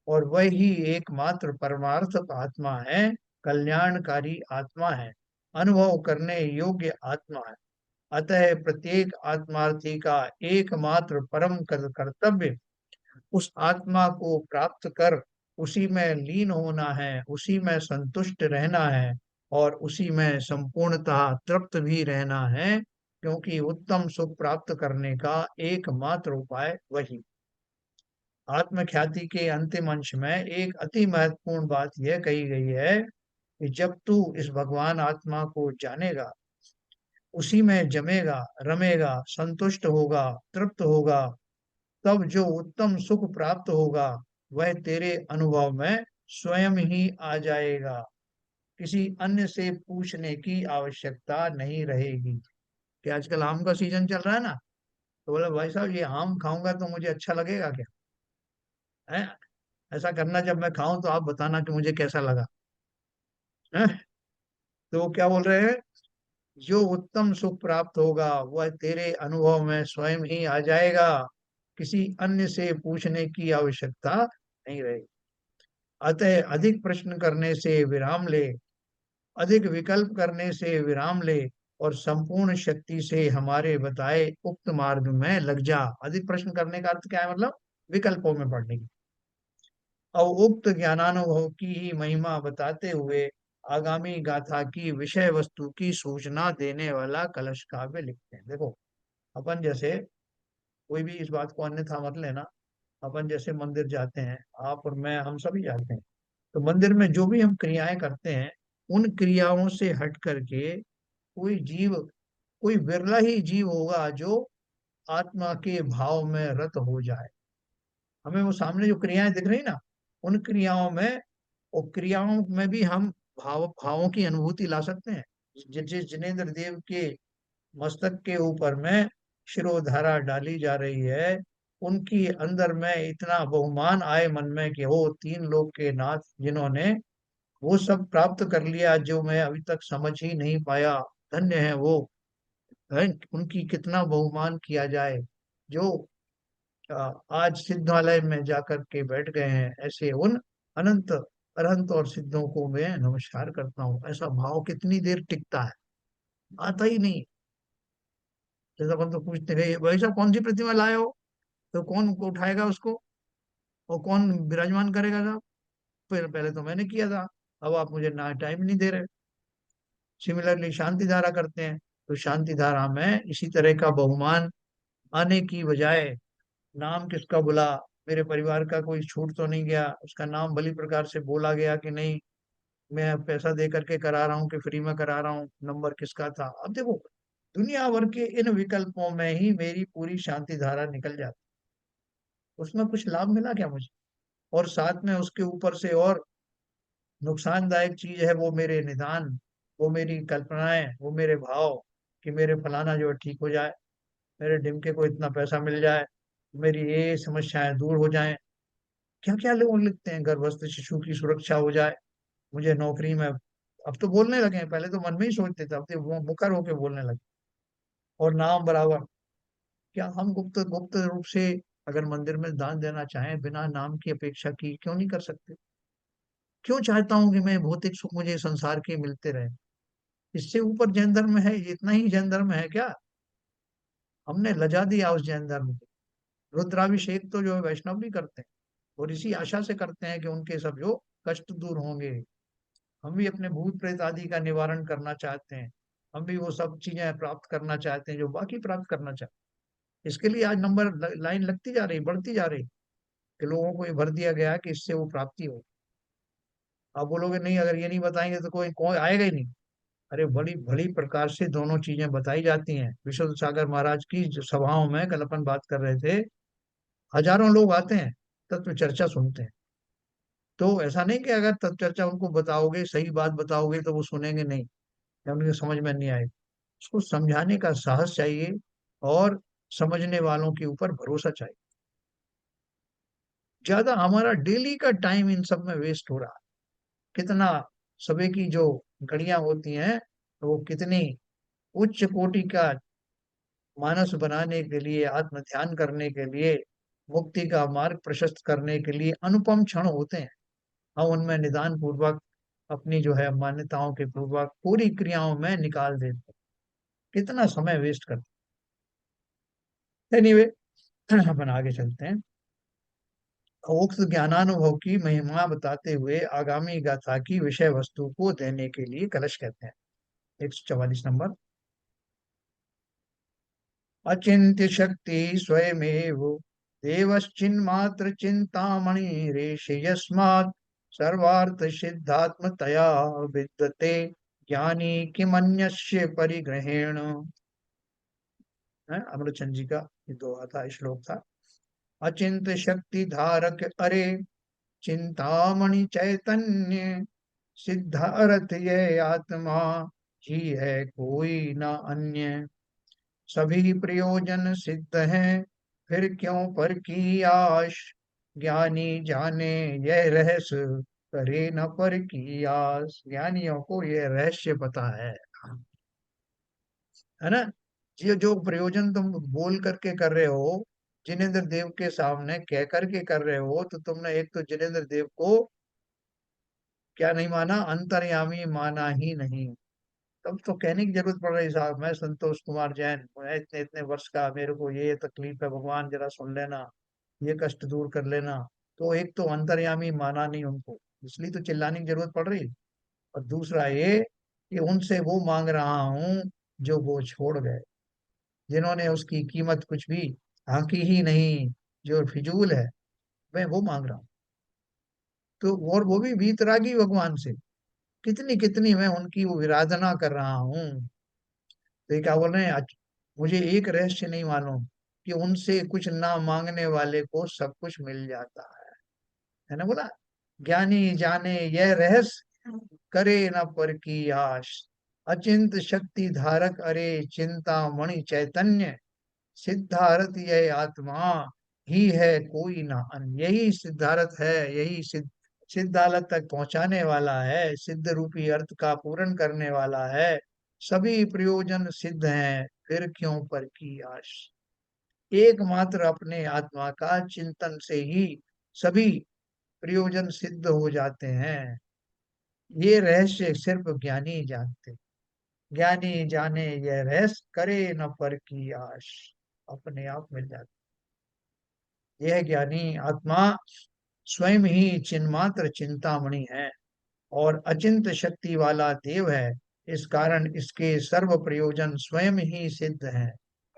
और वह ही एकमात्र परमार्थ आत्मा है, कल्याणकारी आत्मा है, अनुभव करने योग्य आत्मा है। अतः प्रत्येक आत्मार्थी का एकमात्र परम कर्तव्य उस आत्मा को प्राप्त कर उसी में लीन होना है, उसी में संतुष्ट रहना है और उसी में संपूर्णतः तृप्त भी रहना है, क्योंकि उत्तम सुख प्राप्त करने का एकमात्र उपाय वही। आत्म ख्याति के अंतिम अंश में एक अति महत्वपूर्ण बात यह कही गई है कि जब तू इस भगवान आत्मा को जानेगा, उसी में जमेगा, रमेगा, संतुष्ट होगा, तृप्त होगा, तब जो उत्तम सुख प्राप्त होगा वह तेरे अनुभव में स्वयं ही आ जाएगा। किसी अन्य से पूछने की आवश्यकता नहीं रहेगी। कि आजकल आम का सीजन चल रहा है ना, तो बोला भाई साहब ये आम खाऊंगा तो मुझे अच्छा लगेगा क्या? है ऐसा करना, जब मैं खाऊं तो आप बताना कि मुझे कैसा लगा है। तो वो क्या बोल रहे हैं, जो उत्तम सुख प्राप्त होगा वह तेरे अनुभव में स्वयं ही आ जाएगा, किसी अन्य से पूछने की आवश्यकता नहीं रहेगी। अतः अधिक प्रश्न करने से विराम ले, अधिक विकल्प करने से विराम ले और संपूर्ण शक्ति से हमारे बताए उक्त मार्ग में लग जा। अधिक प्रश्न करने का अर्थ क्या है? मतलब विकल्पों में पढ़ने की। और उक्त ज्ञानानुभव की ही महिमा बताते हुए आगामी गाथा की विषय वस्तु की सूचना देने वाला कलश काव्य लिखते हैं। देखो, अपन जैसे, कोई भी इस बात को अन्यथा मत लेना, अपन जैसे मंदिर जाते हैं, आप और मैं, हम सभी जाते हैं, तो मंदिर में जो भी हम क्रियाएं करते हैं, उन क्रियाओं से हट करके कोई जीव, कोई विरला ही जीव होगा जो आत्मा के भाव में रत हो जाए। हमें वो सामने जो क्रियाएं दिख रही ना, उन क्रियाओं में, और क्रियाओं में भी हम भावों की अनुभूति ला सकते हैं। जिस जिनेन्द्र देव के मस्तक के ऊपर में शिरोधारा डाली जा रही है, उनकी अंदर में इतना बहुमान आए मन में कि वो तीन लोक के नाथ जिन्होंने वो सब प्राप्त कर लिया जो मैं अभी तक समझ ही नहीं पाया, धन्य है वो। है उनकी कितना बहुमान किया जाए, जो आज सिद्धालय में जाकर के बैठ गए हैं। ऐसे उन अनंत अनंत और सिद्धों को मैं नमस्कार करता हूँ। ऐसा भाव कितनी देर टिकता है? आता ही नहीं। जैसा अपन तो पूछते गए, भाई साहब कौन सी प्रतिमा लाए हो? तो कौन को उठाएगा उसको, और कौन विराजमान करेगा साहब? फिर पहले तो मैंने किया था, अब आप मुझे ना टाइम नहीं दे रहे। सिमिलरली शांति धारा करते हैं, तो शांति धारा में इसी तरह का बहुमान आने की बजाय, नाम किसका बुला, मेरे परिवार का कोई छूट तो नहीं गया, उसका नाम भली प्रकार से बोला गया कि नहीं, मैं पैसा दे करके करा रहा हूँ कि फ्री में करा रहा हूँ, नंबर किसका था। अब देखो, दुनिया भर के इन विकल्पों में ही मेरी पूरी शांति धारा निकल जाती, उसमें कुछ लाभ मिला क्या मुझे? और साथ में उसके ऊपर से और नुकसानदायक चीज है वो मेरे निदान, वो मेरी कल्पनाएं, वो मेरे भाव, कि मेरे फलाना जो है ठीक हो जाए, मेरे ढिमके को इतना पैसा मिल जाए, मेरी ये समस्याएं दूर हो जाएं। क्या क्या लोग लिखते हैं, गर्भस्थ शिशु की सुरक्षा हो जाए, मुझे नौकरी में, अब तो बोलने लगे हैं, पहले तो मन में ही सोचते थे, अब तो वो मुखर होके बोलने लगे। और नाम बराबर, क्या हम गुप्त गुप्त रूप से अगर मंदिर में दान देना चाहें बिना नाम की अपेक्षा की, क्यों नहीं कर सकते? क्यों चाहता हूं कि मैं भौतिक सुख मुझे संसार के मिलते रहे? इससे ऊपर जैन धर्म है? इतना ही जैन धर्म है क्या? हमने लजा दिया उस जैन धर्म को। रुद्राभिषेक तो जो है वैष्णव भी करते हैं, और इसी आशा से करते हैं कि उनके सब जो कष्ट दूर होंगे। हम भी अपने भूत प्रेत आदि का निवारण करना चाहते हैं, हम भी वो सब चीजें प्राप्त करना चाहते हैं जो बाकी प्राप्त करना चाहते हैं। इसके लिए आज नंबर लाइन लगती जा रही, बढ़ती जा रही, कि लोगों को ये भर दिया गया है कि इससे वो प्राप्ति हो। आप बोलोगे नहीं, अगर ये नहीं बताएंगे तो कोई कोई आएगा ही नहीं। अरे बड़ी बड़ी प्रकार से दोनों चीजें बताई जाती हैं। विशुद्ध सागर महाराज की जो सभाओं में कल अपन बात कर रहे थे, हजारों लोग आते हैं, तत्व चर्चा सुनते हैं। तो ऐसा नहीं कि अगर तत्व चर्चा उनको बताओगे, सही बात बताओगे, तो वो सुनेंगे नहीं, या उनके समझ में नहीं आएगी। उसको समझाने का साहस चाहिए, और समझने वालों के ऊपर भरोसा चाहिए। ज्यादा हमारा डेली का टाइम इन सब में वेस्ट हो रहा है। कितना सुबह की जो घड़ियां होती हैं, तो वो कितनी उच्च कोटि का मानस बनाने के लिए, आत्म ध्यान करने के लिए, मुक्ति का मार्ग प्रशस्त करने के लिए अनुपम क्षण होते हैं। हम उनमें निदान पूर्वक अपनी जो है मान्यताओं के पूर्वक पूरी क्रियाओं में निकाल देते हैं। कितना समय वेस्ट करते। एनीवे, अपन आगे चलते हैं। उक्त ज्ञानानुभव की महिमा बताते हुए आगामी गाथा की विषय वस्तु को देने के लिए कलश कहते हैं। 144 नंबर। अचिंत्य शक्ति स्वयमेव देवश्चिन्मात्र चिंतामणि रेश यस्मात् सर्वार्थ सिद्धात्मतया विद्यते ज्ञानी किमन्यस्य परिग्रहेण। अमृतचंद जी का ये दोहा था, श्लोक था। अचिंत शक्ति धारक अरे चिंतामणि चैतन्य सिद्धार्थ ये आत्मा ही है कोई ना अन्य। सभी प्रयोजन सिद्ध हैं फिर क्यों पर की आश। ज्ञानी जाने यह रहस्य करे न पर की आस। ज्ञानियों को यह रहस्य पता है ना। ये जो प्रयोजन तुम बोल करके कर रहे हो, जिनेंद्र देव के सामने कह करके कर रहे हो, तो तुमने एक तो जिनेंद्र देव को क्या नहीं माना, अंतर्यामी माना ही नहीं। तब तो कहने की जरूरत पड़ रही, साहब मैं संतोष कुमार जैन, मैं इतने इतने वर्ष का, मेरे को ये तकलीफ है, भगवान जरा सुन लेना, ये कष्ट दूर कर लेना। तो एक तो अंतर्यामी माना नहीं उनको, इसलिए तो चिल्लाने की जरूरत पड़ रही। और दूसरा ये कि उनसे वो मांग रहा हूं जो वो छोड़ गए, जिन्होंने उसकी कीमत कुछ भी आंकी ही नहीं, जो फिजूल है, मैं वो मांग रहा हूँ। तो और वो भी वीतरागी भगवान से, कितनी कितनी मैं उनकी वो विराधना कर रहा हूँ। तो ये क्या बोल रहे हैं, मुझे एक रहस्य नहीं मालूम कि उनसे कुछ ना मांगने वाले को सब कुछ मिल जाता है ना। बोला ज्ञानी जाने यह रहस्य करे न पर की आश। अचिंत शक्ति धारक अरे चिंता मणि चैतन्य सिद्धार्थ यह आत्मा ही है कोई ना अन्य। यही सिद्धार्थ है, यही सिद्धालत तक पहुंचाने वाला है, सिद्ध रूपी अर्थ का पूर्ण करने वाला है। सभी प्रयोजन सिद्ध हैं फिर क्यों पर की आश। एकमात्र अपने आत्मा का चिंतन से ही सभी प्रयोजन सिद्ध हो जाते हैं। ये रहस्य सिर्फ ज्ञानी जानते। ज्ञानी जाने यह रहस्य करे न पर की आश। अपने आप मिल जाता। यह ज्ञानी आत्मा स्वयं ही चिन्मात्र चिंतामणि है और अचिंत शक्ति वाला देव है। इस कारण इसके सर्व प्रयोजन स्वयं ही सिद्ध हैं।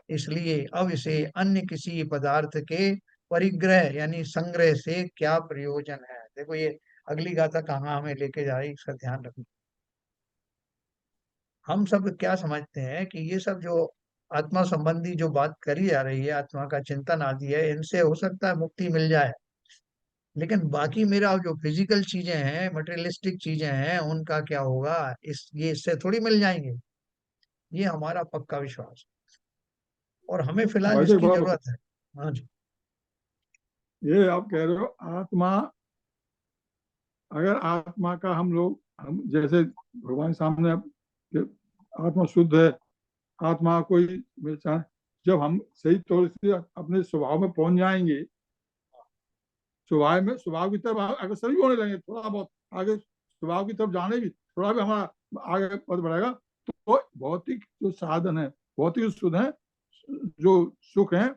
इसलिए अब इसे अन्य किसी पदार्थ के परिग्रह यानी संग्रह से क्या प्रयोजन है। देखो ये अगली गाथा कहाँ हमें लेके जा रही है, इसका ध्यान रखना। हम सब क्या समझते हैं कि ये सब जो आत्मा संबंधी जो बात करी जा रही है, आत्मा का चिंतन आदि है, इनसे हो सकता है मुक्ति मिल जाए, लेकिन बाकी मेरा जो फिजिकल चीजें हैं, मटेरियलिस्टिक चीजें हैं, उनका क्या होगा, ये इससे थोड़ी मिल जाएंगे। ये हमारा पक्का विश्वास है और हमें फिलहाल भाई तो एक इसकी बात जरूरत बताओ, है। हाँ जी। ये आप कह रहे हो आत्मा, अगर आत्मा का हम जैसे भगवान के सामने कि आत्मा शुद्ध है, आत्मा कोई पहचान, जब हम सही तौर से अपने स्वभाव में पहुंच जाएंगे, स्वभाव की तरफ अग्रसर भी होने लगेंगे, थोड़ा बहुत आगे स्वभाव की तरफ जाने भी थोड़ा भी हमारा आगे पद बढ़ेगा, तो भौतिक जो साधन है, भौतिक सुध है, जो सुख है,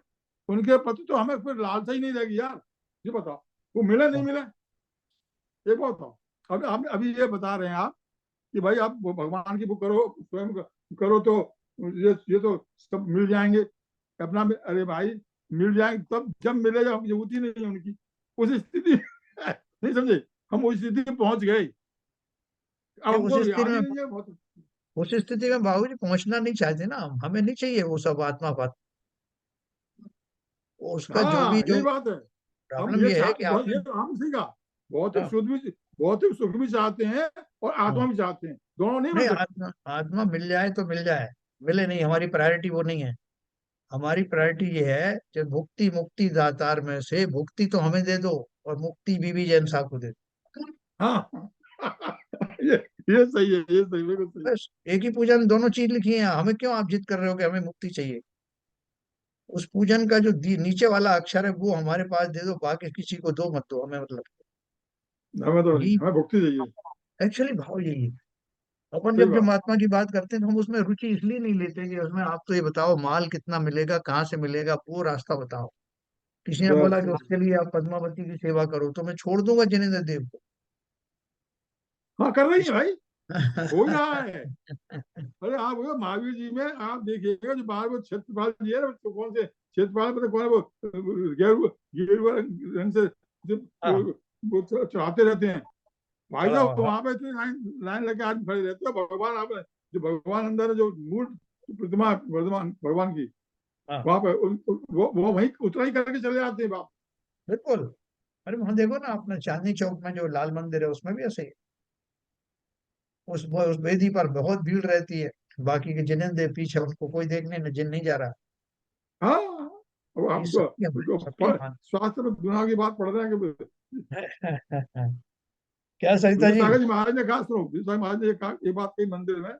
उनके प्रति तो हमें फिर लालसा ही नहीं रहेगी यार। ये बताओ, वो मिले नहीं मिले, ये बताओ। अब हम अभी ये बता रहे हैं आप कि भाई आप भगवान की बुक करो, स्वयं करो, तो ये तो सब मिल जाएंगे अपना। अरे भाई, मिल जाएंगे तब जब मिलेगा, हम जरूरत ही नहीं है उनकी उस स्थिति नहीं समझे, हम उस स्थिति में पहुंच गए, अब ये उस हमको स्थिति याद ही में नहीं है बहुत। उस स्थिति में बाबूजी पहुंचना नहीं चाहते ना हमें नहीं चाहिए वो सब आत्मा पात। उसका जो भी हाँ, जो यही बात है। हम प्रॉब्लम ये ये है कि आपने, ये हम सीखा, भौतिक हाँ, सुख भी, भौतिक सुख भी चाहते हैं और हाँ, आत्मा भी चाहते हैं, दोनों नहीं नहीं मिल सकते। आत्मा आत्मा मिल जाए तो मिल जाए, मिले नहीं, हमारी प्रायोरिटी वो नहीं है। हमारी प्रायोरिटी ये है कि भुक्ति मुक्ति दातार में से भुक्ति तो हमें दे दो और मुक्ति बीबी जैन साहब को दे दो। हाँ ये सही है, ये सही, बिल्कुल सही। बस एक ही पूजन दोनों चीज लिखी है, हमें क्यों आप जिद कर रहे हो कि हमें मुक्ति चाहिए। उस पूजन का जो नीचे वाला अक्षर है वो हमारे पास दे दो, बाकी किसी को दो मत दो, हमें मतलब हमें तो नहीं, यही हमें भक्ति चाहिए। एक्चुअली भाव यही है। अपन सही जब जब बात। महात्मा की बात करते हैं तो हम उसमें रुचि इसलिए नहीं लेते कि उसमें आप तो ये बताओ माल कितना मिलेगा, कहाँ से मिलेगा, वो रास्ता बताओ। किसी ने बोला बस कि उसके लिए आप पद्मावती की सेवा करो, तो मैं छोड़ दूंगा जिनेंद्र देव को। हाँ, कर रही है इस- भाई, हो ही रहा है। अरे आप वो महावीर जी में आप देखिएगा, जो बाहर वो क्षेत्रपाल जी है ना, तो कौन से क्षेत्रपाल, पता कौन है वो, गेरुआ गेरुआ रंग से जो हाँ वो चढ़ाते रहते हैं भाई हाँ साहब, हाँ वहां पे इतनी लाइन लाइन लगे आदमी खड़े रहते हैं। भगवान आप जो भगवान अंदर है, जो मूल प्रतिमा वर्धमान भगवान की, हाँ, वहां पे वो वहीं उतना ही करके चले जाते हैं बाप। बिल्कुल। अरे वहां देखो ना, अपना चांदनी चौक में जो लाल मंदिर है उसमें भी ऐसे ही, उस वेदी पर बहुत भीड़ रहती है। बाकी के जिनेंद्र देव पीछे, उनको कोई देखने न जिन नहीं जा रहा। हाँ, अब ये आप सबकी मान। स्वास्थ्य में गुनाह की बात पढ़ रहे हैं कि क्या सरिता जी? विवेकानंद जी महाराज ने कहा, सुनो, विवेकानंद महाराज ने ये बात कही मंदिर में,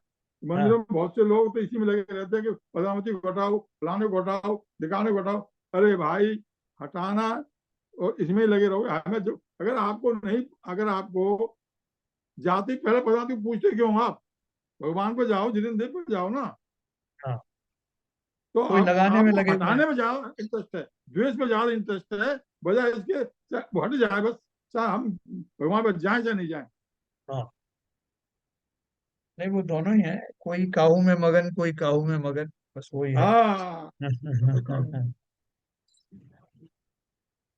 मंदिरों हाँ में बहुत से लोग तो इसी में लगे रहते हैं कि पद्मावती को हटाओ, फलाने को हटाओ, ढिकाने को हटाओ। अरे भाई, हटाना और इसमें ही लगे रहोगे, हमें जो, अगर आपको नहीं, अगर आपको जाति, पहले पद्मावती को पूछते क्यों आप? भगवान पे जाओ, जितेंद्र देव पे जाओ ना। हाँ, तो कोई आप लगाने में आपको लगे हुए हैं। हटाने में ज्यादा इंटरेस्ट है, द्वेष में ज्यादा इंटरेस्ट है, बजाय इसके चाहे वो हट जाए बस, चाहे हम भगवान पे जाए चाहे नहीं जाए। हाँ, नहीं वो दोनों ही हैं, कोई काहू में मगन, कोई काहू में मगन, बस वही है। हाँ,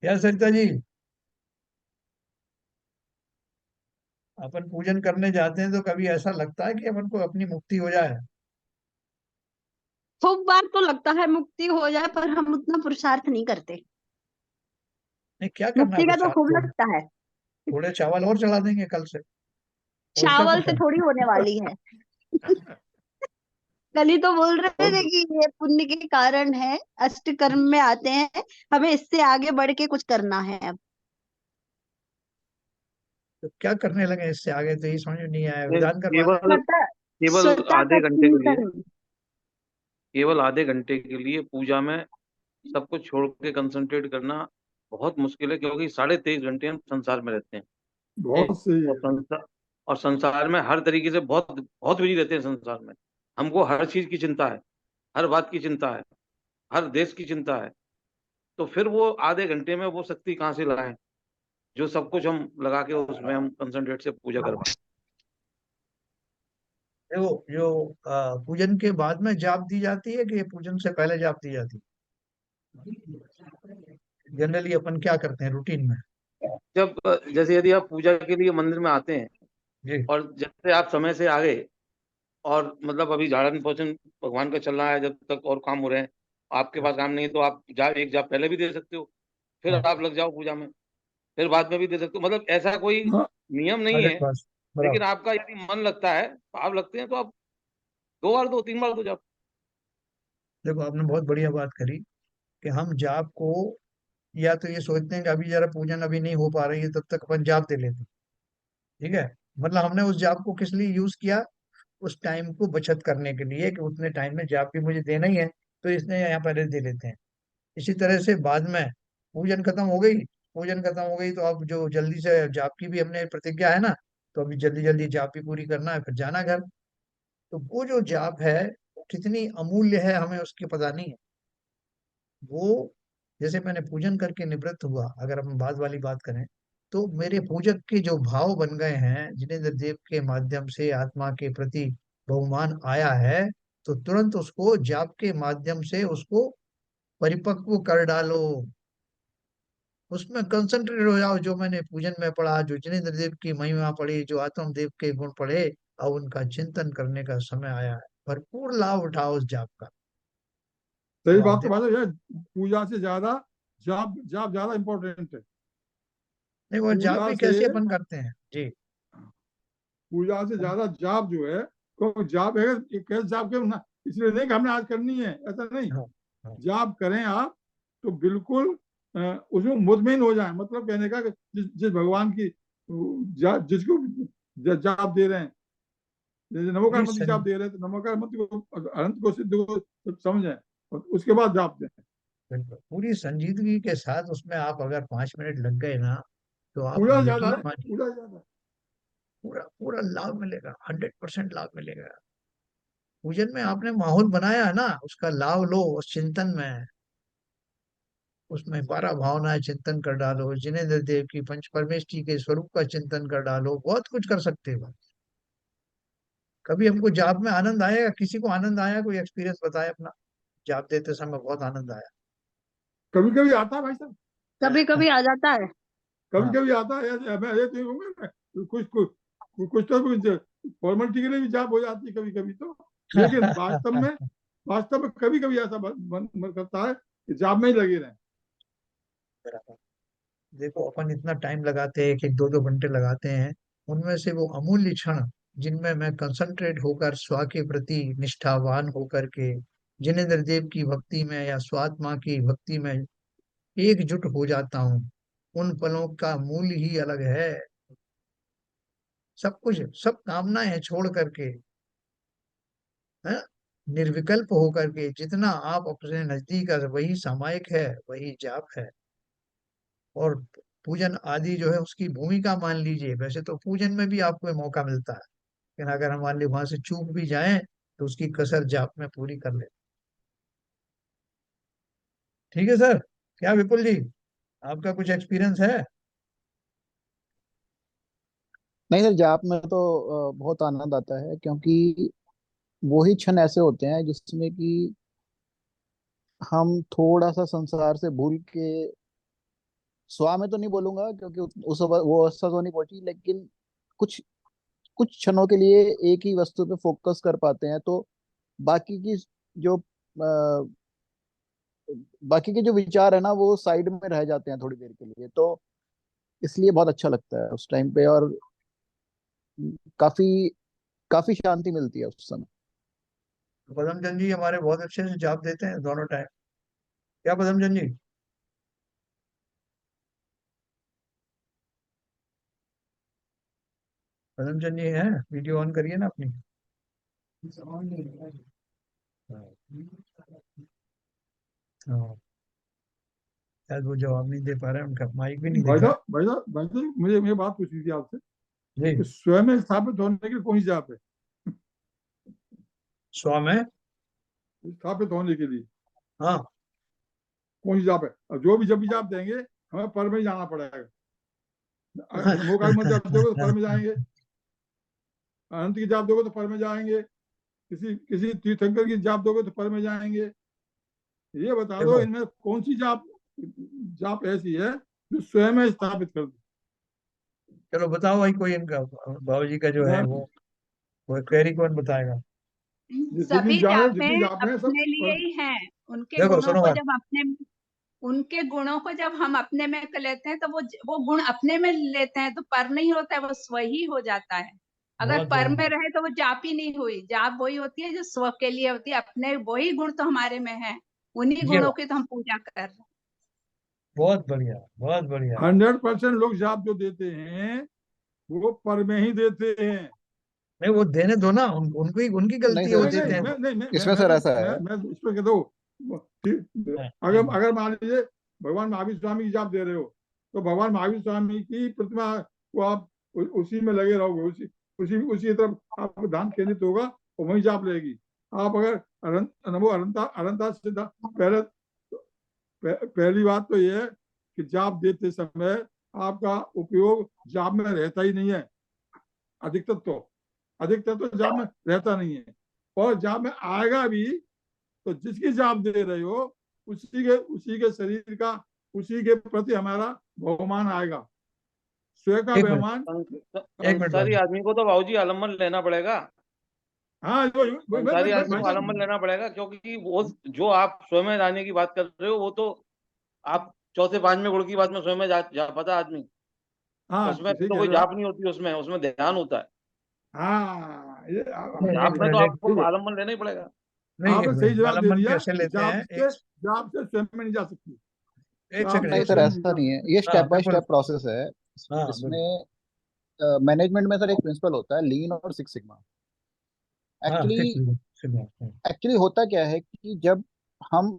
क्या सरिता जी, अपन पूजन करने जाते हैं तो कभी ऐसा लगता है कि अपन को अपनी मुक्ति हो जाए? खूब बार तो लगता है मुक्ति हो जाए, पर हम उतना पुरुषार्थ नहीं करते। नहीं, क्या करना है मुक्ति का तो पुरुषार्थ? खूब थोड़े लगता है। थोड़े चावल और चढ़ा देंगे कल से, और क्या चावल कुछ से है। थोड़ी होने वाली है। कल ही तो बोल रहे थे और कि ये पुण्य के कारण है, अष्ट कर्म में आते हैं, हमें इससे आगे बढ़ के कुछ करना है अब। तो क्या करने लगे इससे आगे, तो ये समझ में नहीं आया, नहीं, विधान करवा दें। केवल स्वतः केवल स्वतः का आधे घंटे के लिए, चिंतन। केवल आधे घंटे के लिए पूजा में सब कुछ छोड़ के कंसंट्रेट करना बहुत मुश्किल है, क्योंकि 23.5 घंटे हम संसार में रहते हैं। ए, बहुत सही और है। संसार में हर तरीके से बहुत बहुत बिजी रहते हैं संसार में। हमको हर चीज की चिंता है, हर बात की चिंता है, हर देश की चिंता है। तो फिर वो आधे घंटे में वो शक्ति कहाँ से लाएं जो सब कुछ हम लगा के उसमें हम कंसंट्रेट से पूजा करवाएं। देखो जो पूजन के बाद में जाप दी जाती है कि पूजन से पहले जाप दी जाती है? जनरली अपन क्या करते हैं रूटीन में? जब जैसे यदि आप पूजा के लिए मंदिर में आते हैं, जी। और जैसे आप समय से आ गए, और मतलब अभी झाड़न पोछन भगवान का चल रहा है, जब तक और काम हो रहे हैं, आपके पास काम नहीं है, तो आप एक जाप पहले भी दे सकते हो, फिर हाँ, आप लग जाओ पूजा में, फिर बाद में भी दे सकते हो। मतलब ऐसा कोई हाँ, नियम नहीं अरे है। बस, लेकिन बराबर। आपका यदि मन लगता है तो आप लगते हैं, तो आप 2 बार दो, 3 बार दो जाप। देखो आपने बहुत बढ़िया बात करी कि हम जाप को, या तो ये सोचते हैं कि अभी जरा पूजन अभी नहीं हो पा रही है, तब तक अपन जाप दे लेते हैं। ठीक है, मतलब हमने उस जाप को किस लिए यूज किया? उस टाइम को बचत करने के लिए, कि उतने टाइम में जाप भी मुझे देना ही है, तो इसने यहाँ पहले दे लेते हैं। इसी तरह से बाद में पूजन खत्म हो गई, पूजन खत्म हो गई तो अब जो जल्दी से जाप की भी हमने प्रतिज्ञा है ना, तो अभी जल्दी जल्दी जाप भी पूरी करना है, फिर जाना घर। तो वो जो जाप है वो कितनी अमूल्य है हमें उसकी पता नहीं है। वो, जैसे मैंने पूजन करके निवृत्त हुआ, अगर हम बाद वाली बात करें, तो मेरे पूजक के जो भाव बन गए हैं, जिनेंद्र देव के माध्यम से आत्मा के प्रति बहुमान आया है, तो तुरंत उसको जाप के माध्यम से उसको परिपक्व कर डालो, उसमें कंसंट्रेट हो जाओ। जो मैंने पूजन में पढ़ा, जो जिनेंद्र देव की महिमा पढ़ी, जो आत्म देव के गुण पढ़े, अब उनका चिंतन करने का समय आया है। भरपूर लाभ उठाओ उस जाप का। तो सही आप बात तो देखो, भाई है, पूजा से ज्यादा जाप जाप ज्यादा इंपॉर्टेंट है। नहीं वो जाप पूजा भी से कैसे अपन करते हैं जी। पूजा से ज्यादा जाप जो है, तो जाप है, कैसे जाप के ना, इसलिए नहीं कि हमने आज करनी है, ऐसा नहीं। हाँ हाँ, जाप करें आप तो बिल्कुल उसमें मुतमिन हो जाए, मतलब कहने का कि जिस भगवान की जिसको जाप दे रहे हैं, जैसे नमोकार पूरी मत सं, जाप दे रहे हैं, तो नमोकार मत को अनंत को सिद्ध को सब समझें, और उसके बाद जाप दें। बिल्कुल पूरी संजीदगी के साथ उसमें आप अगर 5 मिनट लग गए ना, तो आप पूजा ज्यादा यकीन है, मानिए, पूजा ज्यादा। पूरा पूरा लाभ मिलेगा, 100% लाभ मिलेगा। पूजन में आपने माहौल बनाया है ना, उसका लाभ लो उस चिंतन में। उसमें 12 भावनाएं चिंतन कर डालो, जिनेन्द्र देव की पंच परमेष्टि के स्वरूप का चिंतन कर डालो, बहुत कुछ कर सकते हो। कभी हमको जाप में आनंद आएगा, किसी को आनंद आया, कोई एक्सपीरियंस बताए अपना, जाप देते समय बहुत आनंद आया। कभी कभी आता है भाई साहब, कभी कभी आ जाता है। कभी हाँ कभी आता है। मैं ये तो कहूंगा ना, कुछ कुछ कुछ तो कुछ फॉर्मेलिटी के लिए भी जाप हो जाती है कभी कभी तो। लेकिन वास्तव में कभी कभी ऐसा मन करता है कि जाप में ही लगे रहे। देखो अपन इतना टाइम लगाते हैं, 1-1, 2-2 घंटे लगाते हैं, उनमें से वो अमूल्य क्षण जिनमें मैं कंसंट्रेट होकर स्वा के प्रति निष्ठावान होकर के जिनेन्द्र देव की भक्ति में या स्वात्मा की भक्ति में एकजुट हो जाता हूँ, उन पलों का मूल्य ही अलग है। सब कुछ, सब कामनाएं छोड़ करके, है, निर्विकल्प होकर के जितना आप अपने नजदीक है, वही सामायिक है, वही जाप है। और पूजन आदि जो है उसकी भूमिका मान लीजिए, वैसे तो पूजन में भी आपको ये मौका मिलता है, लेकिन अगर हम मान ली वहां से चूक भी जाएं तो उसकी कसर जाप में पूरी कर ले। ठीक है सर, क्या विपुल जी, आपका कुछ एक्सपीरियंस है? नहीं सर, जाप में तो बहुत आनंद आता है, क्योंकि वो ही क्षण ऐसे होते हैं जिसमें कि हम थोड़ा सा संसार से भूल के, स्वा में तो नहीं बोलूंगा क्योंकि वो अवस्था तो नहीं पहुंची, लेकिन कुछ कुछ क्षणों के लिए एक ही वस्तु पे फोकस कर पाते हैं, तो बाकी की जो बाकी के जो विचार है ना, वो साइड में रह जाते हैं थोड़ी देर के लिए, तो इसलिए बहुत अच्छा लगता है उस टाइम पे। और काफी काफी शांति मिलती है उस समय। पदमचंद जी हमारे बहुत अच्छे से जाप देते हैं दोनों टाइम। क्या पदमचंद जी? पदमचंद जी हैं, वीडियो ऑन करिए ना अपनी। हाँ, शायद वो जवाब नहीं दे पा रहे हैं, उनका माइक भी नहीं दिख रहा है। भाई साहब मुझे बात पूछनी थी आपसे कि जी, स्वयं स्थापित होने के लिए कौन सी जाप है? स्वा में। स्थापित होने के लिए हाँ कौन सी जाप है? और जो भी जब भी जाप देंगे हमें पर में ही जाना पड़ेगा। नमो का मत जाप दोगे तो पर में जाएंगे, अनंत की जाप दोगे तो पर में जाएंगे, किसी किसी तीर्थंकर की जाप दोगे तो पर में जाएंगे। ये बता दो देखो, इनमें कौन सी जाप जाप ऐसी है जो स्वयं स्थापित कर दे? चलो बताओ भाई, कोई इनका बाबू जी का जो है मैं वो क्वेरी कौन बताएगा? जितनी सभी जाप जितनी जापें जापें हैं सब अपने लिए ही हैं। उनके देखो गुणों सुनो को बात, जब अपने उनके गुणों को जब हम अपने में कर लेते हैं तो वो गुण अपने में लेते हैं तो पर नहीं होता है, वो स्व ही हो जाता है। अगर बहुत पर में बढ़िया, रहे तो वो जाप ही नहीं हुई। जाप वही होती है जो स्व के लिए होती है, अपने वही गुण तो हमारे में है, उन्हीं ये गुणों बात की तो हम पूजा कर रहे हैं। बहुत बढ़िया, बहुत बढ़िया। 100% लोग जाप जो देते हैं वो पर में ही देते हैं। नहीं वो देने दो ना, उनको ही, उनकी नहीं गलती है वो सर, नहीं देते नहीं हैं मैं तो। नहीं इसमें सर ऐसा है। मैं इस पर कहता हूँ हाँ, अगर अगर मान लीजिए भगवान महावीर स्वामी की जाप दे रहे हो तो भगवान महावीर स्वामी की प्रतिमा को आप उसी में लगे रहोगे, उसी उसी उसी तरफ आपका ध्यान केंद्रित होगा और वही जाप रहेगी। आप अगर नमो अनंता अनंता सिद्धा पहले पहली बात तो यह है कि जाप देते समय आपका उपयोग जाप में रहता ही नहीं है। अधिकतर तो अधिकतर तो जाप में रहता नहीं है, और जाप में आएगा भी तो जिसकी जाप दे रहे हो उसी के शरीर का, उसी के प्रति हमारा बहुमान आएगा। स्वयं का एक मिनट, बहुमान। एक मिनट संसारी बाबू। आदमी को तो बाबूजी आलम्बन लेना पड़ेगा। हाँ संसारी आदमी भाई को आलम्बन साहब। लेना पड़ेगा, क्योंकि वो जो आप स्वयं जाने की बात कर रहे हो वो तो आप चौथे पांचवें गुण की बात में स्वयं जा पाता आदमी। हाँ उसमें सही तो कह कोई रहे हो जाप आप। नहीं होती, उसमें उसमें ध्यान होता है। हाँ ये नहीं, जाप एक में तो मिनट, आपको ठीक है। आलम्बन लेना ही पड़ेगा। नहीं एक आपने सही मिनट, जवाब दे आलम्बन दिया कैसे कि लेते हैं? जाप से स्वयं में नहीं जा सकती। एक जाप सेकंड, से नहीं एक सर, स्वयं सेकंड। नहीं ऐसा जा नहीं है, सकती। ये हाँ स्टेप बाय बिल्कुल। स्टेप प्रोसेस है। हाँ बिल्कुल। इसमें मैनेजमेंट में सर एक प्रिंसिपल होता है, लीन और सिक्स सिग्मा। हाँ एक्चुअली ठीक है। एक्चुअली होता क्या है कि जब हम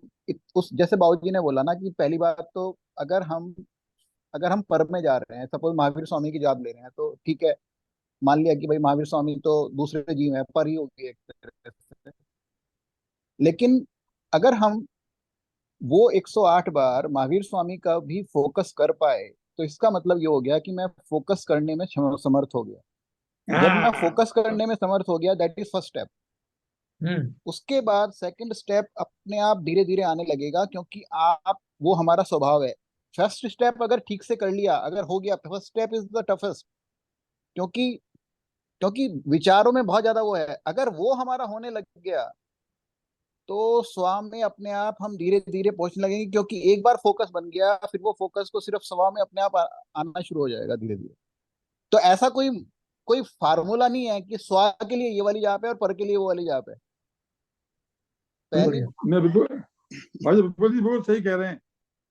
उस, जैसे बाबूजी ने बोला ना, कि पहली बात तो अगर हम पर में जा रहे हैं, सपोज महावीर स्वामी की जाप ले रहे हैं, तो ठीक है, मान लिया कि भाई महावीर स्वामी तो दूसरे जीव है, पर ही होगी एक तरह से। लेकिन अगर हम वो 108 बार महावीर स्वामी का भी फोकस कर पाए, तो इसका मतलब ये हो गया कि मैं फोकस करने में समर्थ हो गया। जब मैं हाँ। फोकस करने में समर्थ हो गया, दैट इज फर्स्ट स्टेप। हम्म। उसके बाद सेकंड स्टेप अपने आप धीरे धीरे आने लगेगा, क्योंकि आप, वो हमारा स्वभाव है। फर्स्ट स्टेप अगर ठीक से कर लिया, अगर हो गया, first step is the toughest. क्योंकि क्योंकि विचारों में बहुत ज्यादा वो है, अगर वो हमारा होने लग गया तो स्वाम में अपने आप हम धीरे धीरे पहुंचने लगेंगे। क्योंकि एक बार फोकस बन गया, फिर वो फोकस को सिर्फ स्वाम में अपने आप आना शुरू हो जाएगा धीरे धीरे। तो ऐसा कोई कोई फार्मूला नहीं है कि स्वा के लिए ये वाली जाप है और पर के लिए वो वाली जाप है। पहले बढ़िया। मैं बिल्कुल भाई बिल्कुल जी, बिल्कुल सही कह रहे हैं।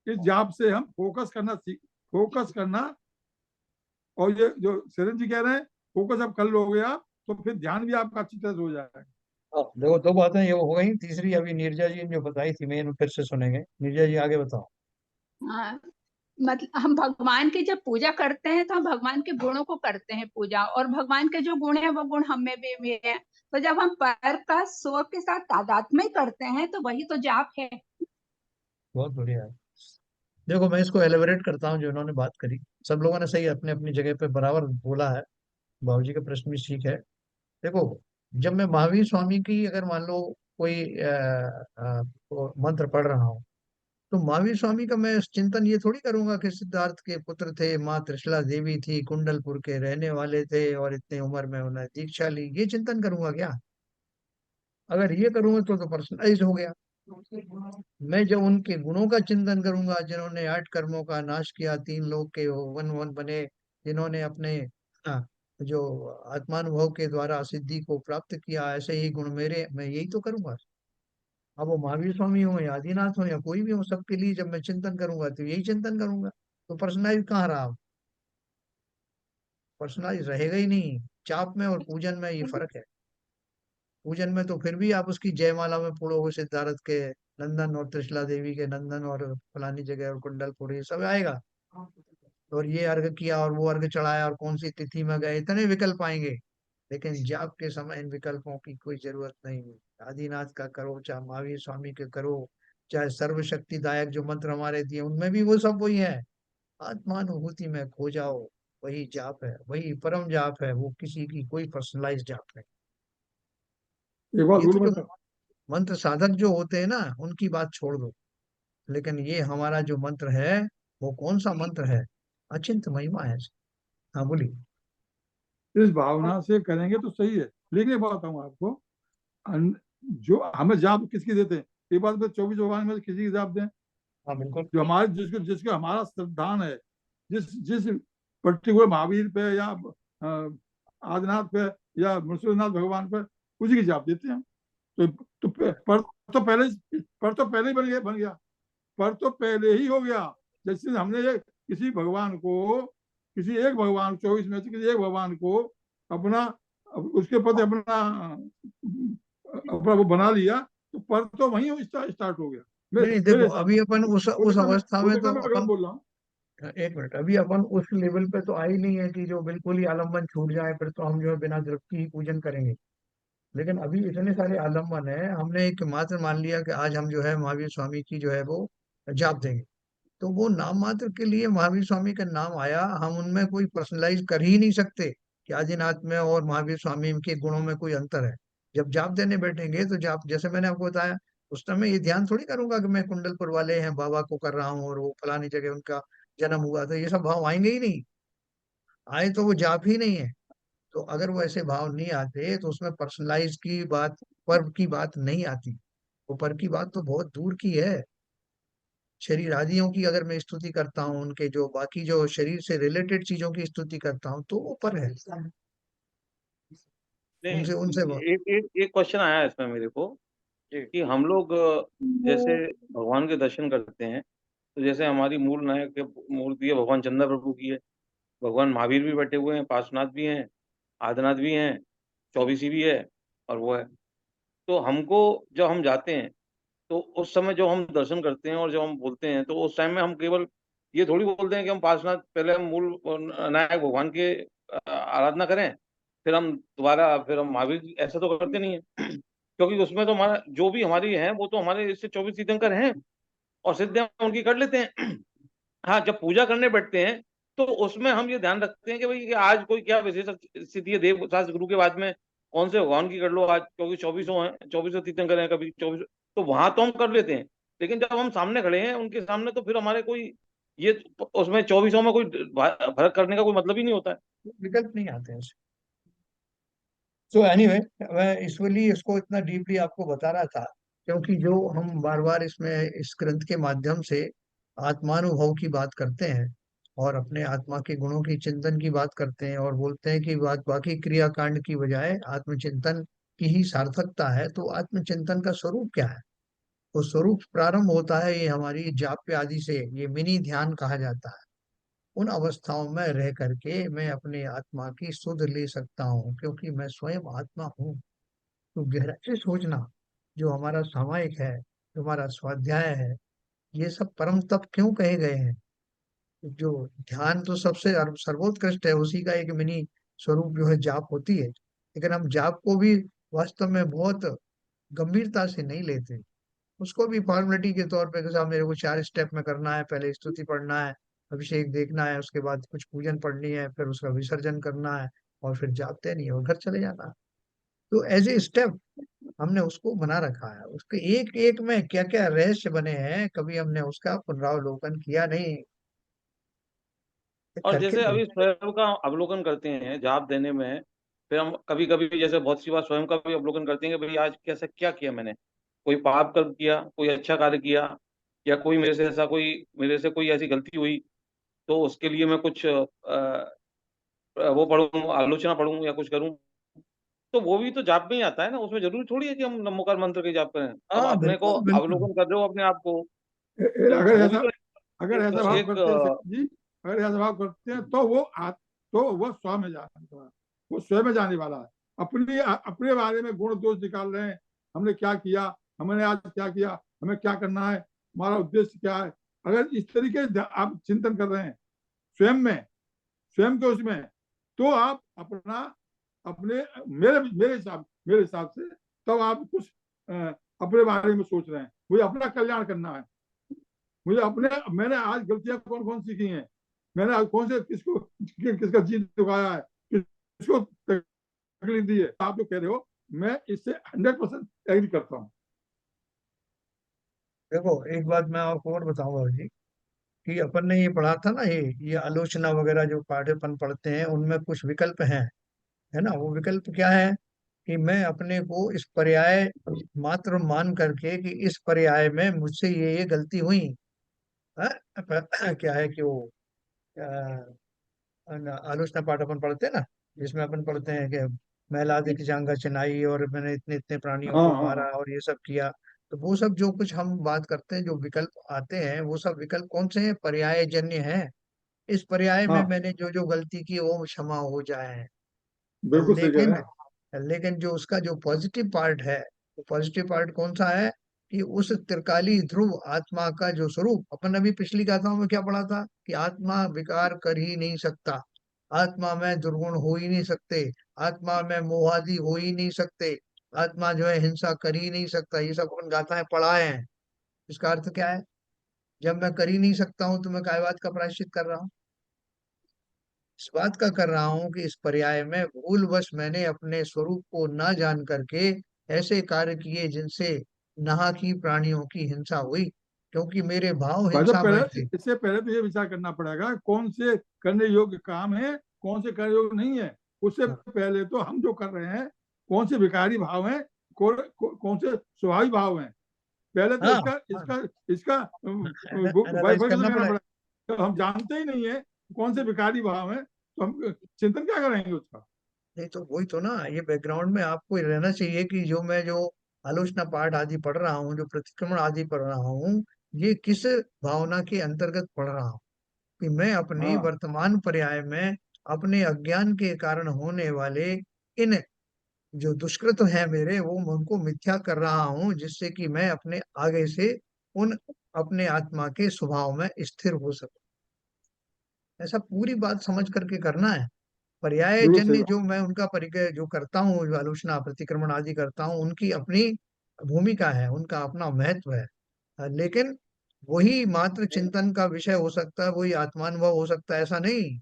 इस जाप से हम फोकस करना, और ये जो शरण जी कह रहे हैं, फोकस आप कर लोगे आप, तो फिर ध्यान भी आपका अच्छी तरह से हो जाएगा। हाँ, देखो दो बातें ये हो गई, तीसरी अभी नीरजा जी ने जो बताई थी मैं फिर से सुनेंगे। नीरजा जी आगे बताओ। हाँ, मतलब हम भगवान की जब पूजा करते हैं तो हम भगवान के गुणों को करते हैं पूजा, और भगवान के जो गुण है वो गुण हम में भी है। तो जब हम पर का स्व के साथ तादात्म्य करते हैं तो वही तो जाप है। बहुत बढ़िया है। देखो मैं इसको एलिबरेट करता हूँ जो इन्होंने बात करी। सब लोगों ने सही अपने अपनी जगह पे बराबर बोला है। बाबूजी का प्रश्न भी ठीक है। देखो, जब मैं महावीर स्वामी की अगर मान लो कोई मंत्र पढ़ रहा हूँ, तो महावीर स्वामी का मैं चिंतन ये थोड़ी करूंगा कि सिद्धार्थ के पुत्र थे, माँ त्रिशला देवी थी, कुंडलपुर के रहने वाले थे और इतने उम्र में उन्हें दीक्षा ली, ये चिंतन करूंगा क्या? अगर ये करूंगा तो पर्सनलाइज हो गया। मैं जब उनके गुणों का चिंतन करूंगा, जिन्होंने 8 कर्मों का नाश किया, 3 लोक के वन वन बने, जिन्होंने अपने जो आत्मानुभव के द्वारा सिद्धि को प्राप्त किया, ऐसे ही गुण मेरे, मैं यही तो करूंगा। अब वो महावीर स्वामी हो या आदिनाथ हो या कोई भी हो, सबके लिए जब मैं चिंतन करूंगा तो यही चिंतन करूंगा। तो पर्सनलाइज कहाँ रहा? पर्सनलाइज रहेगा ही नहीं। जाप में और पूजन में ये फर्क है। पूजन में तो फिर भी आप उसकी जयमाला में पढ़ोगे सिद्धार्थ के नंदन और त्रिशला देवी के नंदन और फलानी जगह और कुंडलपुर, ये सब आएगा। और ये अर्घ किया और वो अर्घ चढ़ाया और कौन सी तिथि में गए, इतने विकल्प आएंगे। लेकिन जाप के समय इन विकल्पों की कोई जरूरत नहीं है। आदिनाथ का करो, चाहे महावीर स्वामी के करो, चाहे सर्वशक्तिदायक जो मंत्र हमारे दिए उनमें भी वो सब वही है। आत्मानुभूति में खो जाओ, वही जाप है, वही परम जाप है। वो किसी की कोई पर्सनलाइज जाप नहीं। एक बात ये तो बोलूं जो मैं, मंत्र साधक जो होते हैं ना, उनकी बात छोड़ दो। लेकिन ये हमारा जो मंत्र है, वो कौन सा मंत्र है? अचिंत महिमा है। हाँ बोलिए। इस भावना से करेंगे तो सही है। लेकिन एक बात बताऊं आपको, जो हमें जाप किसकी देते हैं, एक बात में 24 भगवान में किसी की जाप दें, हाँ बिल्कुल। जो हमारे जिसको जिसका हमारा श्रद्धान है, जिस जिस पर्टिकुलर महावीर पे या आदिनाथ पे या मुर्शिदानाथ भगवान पे, उसी की जाप देते हैं। तो पर तो पहले ही बन गया। पर तो पहले ही हो गया। जैसे हमने ये किसी एक भगवान 24 में से किसी एक भगवान को अपना, उसके प्रति अपना अपना वो बना लिया, तो पर तो वहीं स्टार्ट हो गया नहीं नहीं, मेरे देखो हिसाब अभी से। अपन हो उस सकता है मैं अवस्था हो में सकता तो है मैं गलत अपन, बोल रहा हूँ। एक मिनट, अभी अपन उस लेवल पे तो आई नहीं है कि जो बिल्कुल ही आलम्बन छूट जाए, फिर तो हम जो है बिना दृष्टि ही पूजन करेंगे। लेकिन अभी इतने सारे आलम्बन है, हमने एक मात्र मान लिया कि आज हम जो है महावीर स्वामी की जो है वो जाप देंगे। तो वो नाम मात्र के लिए महावीर स्वामी का नाम आया, हम उनमें कोई पर्सनलाइज कर ही नहीं सकते कि आदिनाथ में और महावीर स्वामी के गुणों में कोई अंतर है। जब जाप देने बैठेंगे तो जाप, जैसे मैंने आपको बताया, उस समय ये ध्यान थोड़ी करूंगा कि मैं कुंडलपुर वाले हैं बाबा को कर रहा हूँ और वो फलानी जगह उनका जन्म हुआ, तो ये सब भाव आएंगे ही नहीं। आए तो वो जाप ही नहीं है। तो अगर वो ऐसे भाव नहीं आते तो उसमें पर्सनलाइज की बात, पर्व की बात नहीं आती। वो पर की बात तो बहुत दूर की है। शरीर आदियों की अगर मैं स्तुति करता हूँ, उनके जो बाकी जो शरीर से रिलेटेड चीजों की स्तुति करता हूँ, तो वो पर है। नहीं, उनसे उनसे एक एक एक क्वेश्चन आया है इसमें मेरे को कि हम लोग जैसे भगवान के दर्शन करते हैं, तो जैसे हमारी मूल नायक मूर्ति है भगवान चंद्र प्रभु की है, भगवान महावीर भी बैठे हुए हैं, पार्श्वनाथ भी हैं, आदिनाथ भी हैं, चौबीसी भी है, और वो है। तो हमको जब हम जाते हैं तो उस समय जो हम दर्शन करते हैं और जब हम बोलते हैं, तो उस टाइम में हम केवल ये थोड़ी बोलते हैं कि हम पार्श्वनाथ, पहले हम मूल नायक भगवान के आराधना करें, फिर हम महावीर ऐसा तो करते नहीं है क्योंकि उसमें तो हमारा जो भी हमारी है वो तो हमारे इससे 24 तीर्थंकर हैं और सिद्ध हम उनकी कर लेते हैं। हाँ, जब पूजा करने बैठते हैं तो उसमें हम ये ध्यान रखते हैं कि भाई कि आज कोई क्या विशेष स्थिति है, देव शास्त्र गुरु के बाद में कौन से भगवान की कर लो आज, क्योंकि 2400 हैं, 2400 तीर्थंकर हैं, कभी 24, तो वहां तो हम कर लेते हैं। लेकिन जब हम सामने खड़े हैं उनके सामने तो फिर हमारे कोई ये उसमें 2400 में कोई फर्क करने का कोई मतलब ही नहीं होता है। विकल्प नहीं आते हैं। सो एनीवे, मैं इसलिए इसको इतना डीपली आपको बता रहा था क्योंकि जो हम बार बार इसमें इस ग्रंथ के माध्यम से आत्मानुभव की बात करते हैं और अपने आत्मा के गुणों की चिंतन की बात करते हैं और बोलते हैं कि बात बाकी क्रियाकांड की बजाय आत्मचिंतन की ही सार्थकता है, तो आत्मचिंतन का स्वरूप क्या है? वो स्वरूप प्रारंभ होता है ये हमारी जाप्य आदि से, ये मिनी ध्यान कहा जाता है। उन अवस्थाओं में रह करके मैं अपने आत्मा की सुध ले सकता हूँ क्योंकि मैं स्वयं आत्मा हूँ। तो गहराई से सोचना, जो हमारा सामायिक है, जो हमारा स्वाध्याय है, ये सब परम तप क्यों कहे गए हैं? जो ध्यान तो सबसे सर्वोत्कृष्ट है, उसी का एक मिनी स्वरूप जो है जाप होती है, लेकिन हम जाप को भी वास्तव में बहुत गंभीरता से नहीं लेते। उसको भी फॉर्मेलिटी के तौर पे, जैसा मेरे को 4 स्टेप में करना है, पहले स्तुति पढ़ना है, अभिषेक देखना है, उसके बाद कुछ पूजन पढ़नी है, फिर उसका विसर्जन करना है और फिर जाते नहीं और घर चले जाना है। तो एज ए स्टेप हमने उसको बना रखा है, उसके एक एक में क्या क्या रहस्य बने हैं कभी हमने उसका पुनरावलोकन किया नहीं। और करके जैसे अभी देखते स्वयं का अवलोकन करते हैं जाप देने में, फिर हम कभी कभी जैसे बहुत सी बार स्वयं का भी अवलोकन करते हैं कि भाई आज कैसा क्या किया मैंने, कोई पाप कर्म किया, कोई अच्छा कार्य किया, या कोई मेरे से कोई ऐसी गलती हुई, तो उसके लिए मैं कुछ वो पढ़ूं, आलोचना पढ़ूं या कुछ करूं, तो वो भी तो जाप में ही आता है ना। उसमें जरूरी थोड़ी है कि हम नमोकार मंत्र के जाप करें। अब हाँ अपने को बिल्कुल बिल्कुल। अवलोकन कर रहे हो अपने आप को, तो अगर वो भी ऐसा तो अगर ऐसा एक, भाव एक करते हैं सचिन जी, अगर ऐसा भाव करते हैं तो वो स्व में जाने वाला, वो स्वयं में जाने वाला है। अपने बारे में गुण दोष निकाल रहे हैं, हमने क्या किया, हमने आज क्या किया, हमें क्या करना है, हमारा उद्देश्य क्या है। अगर इस तरीके से आप चिंतन कर रहे हैं स्वयं में, स्वयं के उसमें, तो आप अपना अपने मेरे हिसाब से तब आप कुछ अपने बारे में सोच रहे हैं। मुझे अपना कल्याण करना है, मैंने आज गलतियां कौन कौन सी की हैं, मैंने आज कौन से किसका जी दुखाया है, किसको तकलीफ दी है। आप जो कह रहे हो मैं इससे 100% एग्री करता हूँ। देखो एक बात मैं आपको और बताऊंगा जी, कि अपन ने ये पढ़ा था ना, ये आलोचना वगैरह जो पाठ अपन पढ़ते हैं उनमें कुछ विकल्प हैं, है ना? वो विकल्प क्या है कि मैं अपने को इस पर्याय मात्र मान करके कि इस पर्याय में मुझसे ये गलती हुई है। क्या है कि वो आलोचना पाठ अपन पढ़ते हैं ना, जिसमें अपन पढ़ते हैं कि मैलादिक जांघा चिनाई और मैंने इतने इतने प्राणियों हाँ को हाँ मारा हाँ और ये सब किया। तो वो सब जो कुछ हम बात करते हैं, जो विकल्प आते हैं, वो सब विकल्प कौन से हैं? पर्यायजन्य हैं। इस पर्याय में हाँ, मैंने जो जो गलती की वो क्षमा हो जाए। बिल्कुल सही कह लेकिन रहे हैं। लेकिन जो उसका जो पॉजिटिव पार्ट है, वो पॉजिटिव पार्ट कौन सा है? कि उस त्रिकाली ध्रुव आत्मा का जो स्वरूप, अपन अभी पिछली गाथाओं में क्या पढ़ा था कि आत्मा विकार कर ही नहीं सकता, आत्मा में दुर्गुण हो ही नहीं सकते, आत्मा में मोहादि हो ही नहीं सकते, आत्मा जो है हिंसा कर ही नहीं सकता। ये सब अपन गाथाएं पढ़ाए हैं। इसका अर्थ क्या है? जब मैं कर ही नहीं सकता हूं तो मैं काय बात का प्रायश्चित कर रहा हूँ? इस बात का कर रहा हूं कि इस पर्याय में भूलवश मैंने अपने स्वरूप को न जान करके ऐसे कार्य किए जिनसे नाहक ही प्राणियों की हिंसा हुई, क्योंकि मेरे भाव भाई साहब, हिंसामय पहले थे। इससे पहले तो ये विचार करना पड़ेगा कौन से करने योग्य काम है, कौन से करने योग्य नहीं है। उससे हाँ पहले तो हम जो कर रहे हैं कौन से विकारी भाव हैं, कौन से स्वाभाविक भाव हैं, पहले तो हाँ इसका हाँ, इसका इसका एनालाइज वाइफाई करना करना पड़ेगा। पड़ेगा। तो हम जानते ही नहीं है कौन से विकारी भाव हैं, तो हम चिंतन क्या करेंगे उसका। नहीं तो वही तो ना, ये बैकग्राउंड में आपको रहना चाहिए कि जो आलोचना पाठ आदि पढ़ रहा हूँ, जो प्रतिक्रमण आदि पढ़ रहा हूँ, ये किस भावना के अंतर्गत पढ़ रहा हूँ। कि मैं अपनी हाँ वर्तमान पर्याय में अपने अज्ञान के कारण होने वाले इन जो दुष्कृत हैं मेरे, वो मैं उनको मिथ्या कर रहा हूँ, जिससे कि मैं अपने आगे से उन अपने आत्मा के स्वभाव में स्थिर हो सकूं। ऐसा पूरी बात समझ करके करना है। पर्याय बिल्कुल सही जन्य बात। जो मैं उनका परिचय जो करता हूँ, जो आलोचना प्रतिक्रमण आदि करता हूँ, उनकी अपनी भूमिका है, उनका अपना महत्व है। लेकिन वही मात्र चिंतन का विषय हो सकता है, वही आत्मानुभव हो सकता है, ऐसा नहीं।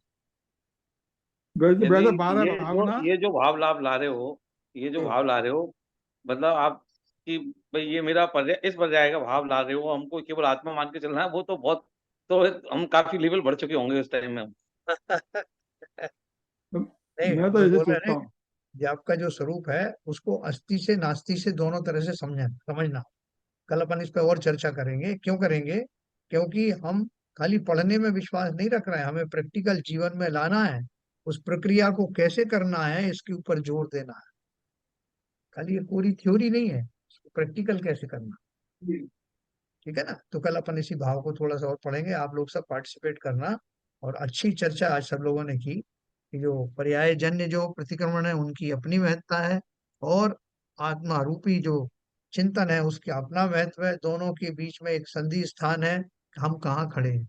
वैसे यदि वैसे बारह ये जो भावना ये जो भाव लाभ ला रहे हो, ये जो भाव ला रहे हो, मतलब आप कि भाई ये मेरा पर्याय, इस पर्याय का भाव ला रहे हो, हमको केवल आत्मा मान के चलना है, वो तो बहुत, तो हम काफी लेवल बढ़ चुके होंगे उस टाइम में हम। नहीं, मैं तो जो ऐसे बोल रहे हैं सोचता ना हूँ। कि आपका जो स्वरूप है उसको अस्थि से नास्ति से दोनों तरह से समझना। कल अपन इस पे और चर्चा करेंगे, क्यों करेंगे? क्योंकि हम खाली पढ़ने में विश्वास नहीं रख रहे हैं, हमें प्रैक्टिकल जीवन में लाना है। उस प्रक्रिया को कैसे करना है इसके ऊपर जोर देना है। खाली ये पूरी थ्योरी नहीं है, प्रैक्टिकल कैसे करना। ठीक है ना? तो कल अपन इसी भाव को थोड़ा सा और पढ़ेंगे, आप लोग सब पार्टिसिपेट करना। और अच्छी चर्चा आज सब लोगों ने की कि जो पर्याय जन्य जो प्रतिक्रमण है उनकी अपनी महत्ता है, और आत्मा रूपी जो चिंतन है उसकी अपना महत्व है। दोनों के बीच में एक संधि स्थान है, हम कहाँ खड़े हैं।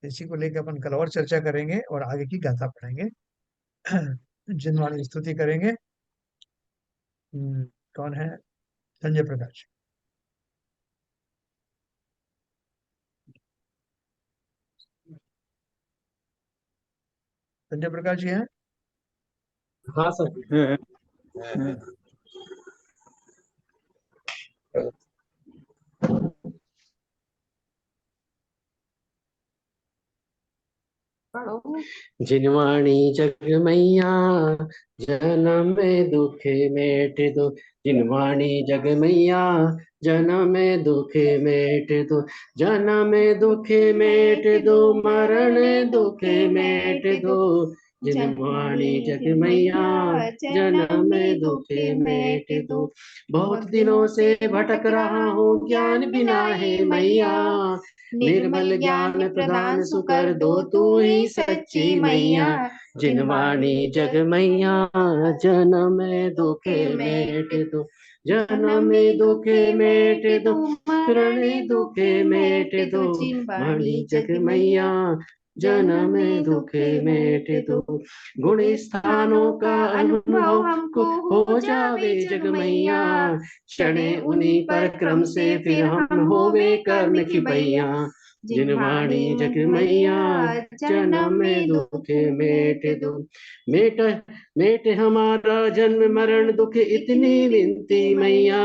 इसी को लेकर अपन कल और चर्चा करेंगे और आगे की गाथा पढ़ेंगे। जिनवाणी स्तुति करेंगे। कौन है? संजय प्रकाश। संजय प्रकाश जी हैं? हाँ सर। है, है। जिनवाणी जग मैया जन्म में दुख मेट दो। जिनवाणी जग मैया जन्म में दुख मेट दो। जन्म में दुख मेट दो, मरण दुख मेट दो। जिनवाणी जग मैया जन्म में दुख मेट दो। बहुत दिनों से भटक रहा हूँ, ज्ञान बिना है मैया। निर्मल ज्ञान प्रदान सुकर दो, तू ही सच्ची मैया। जिनवाणी जग मैया जन्म में दुख मेट दो। जन्म में दुख मेट दो, मरण दुख मेट दो। वाणी जग मैया जन्म में दुख मेट दो। गुण स्थानों का अनुभव हमको हो जावे जग मैया। चढ़े उन्हीं पर क्रम से फिर हम होवे कर्म की भैया। जिनवाणी जग मैया जन्म में दुख मेट दो। मेट मेट हमारा जन्म मरण दुख इतनी विनती मैया।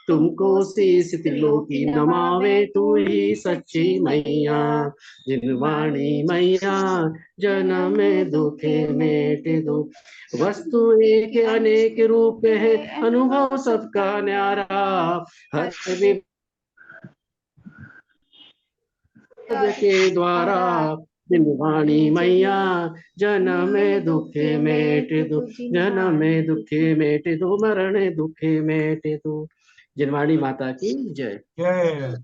तुमको शीस त्रिलोकी नमावे, तू ही सच्ची मैया। जिनवाणी मैया जन्म में दुख मेट दो। वस्तु एक अनेक रूप है, अनुभव सबका न्यारा। हर के द्वारा। जिनवाणी मैया जन्म में दुख मेट दो। जन्म में दुख मेट दो, मरण दुख मेट दो। जिनवाणी माता की जय। जय।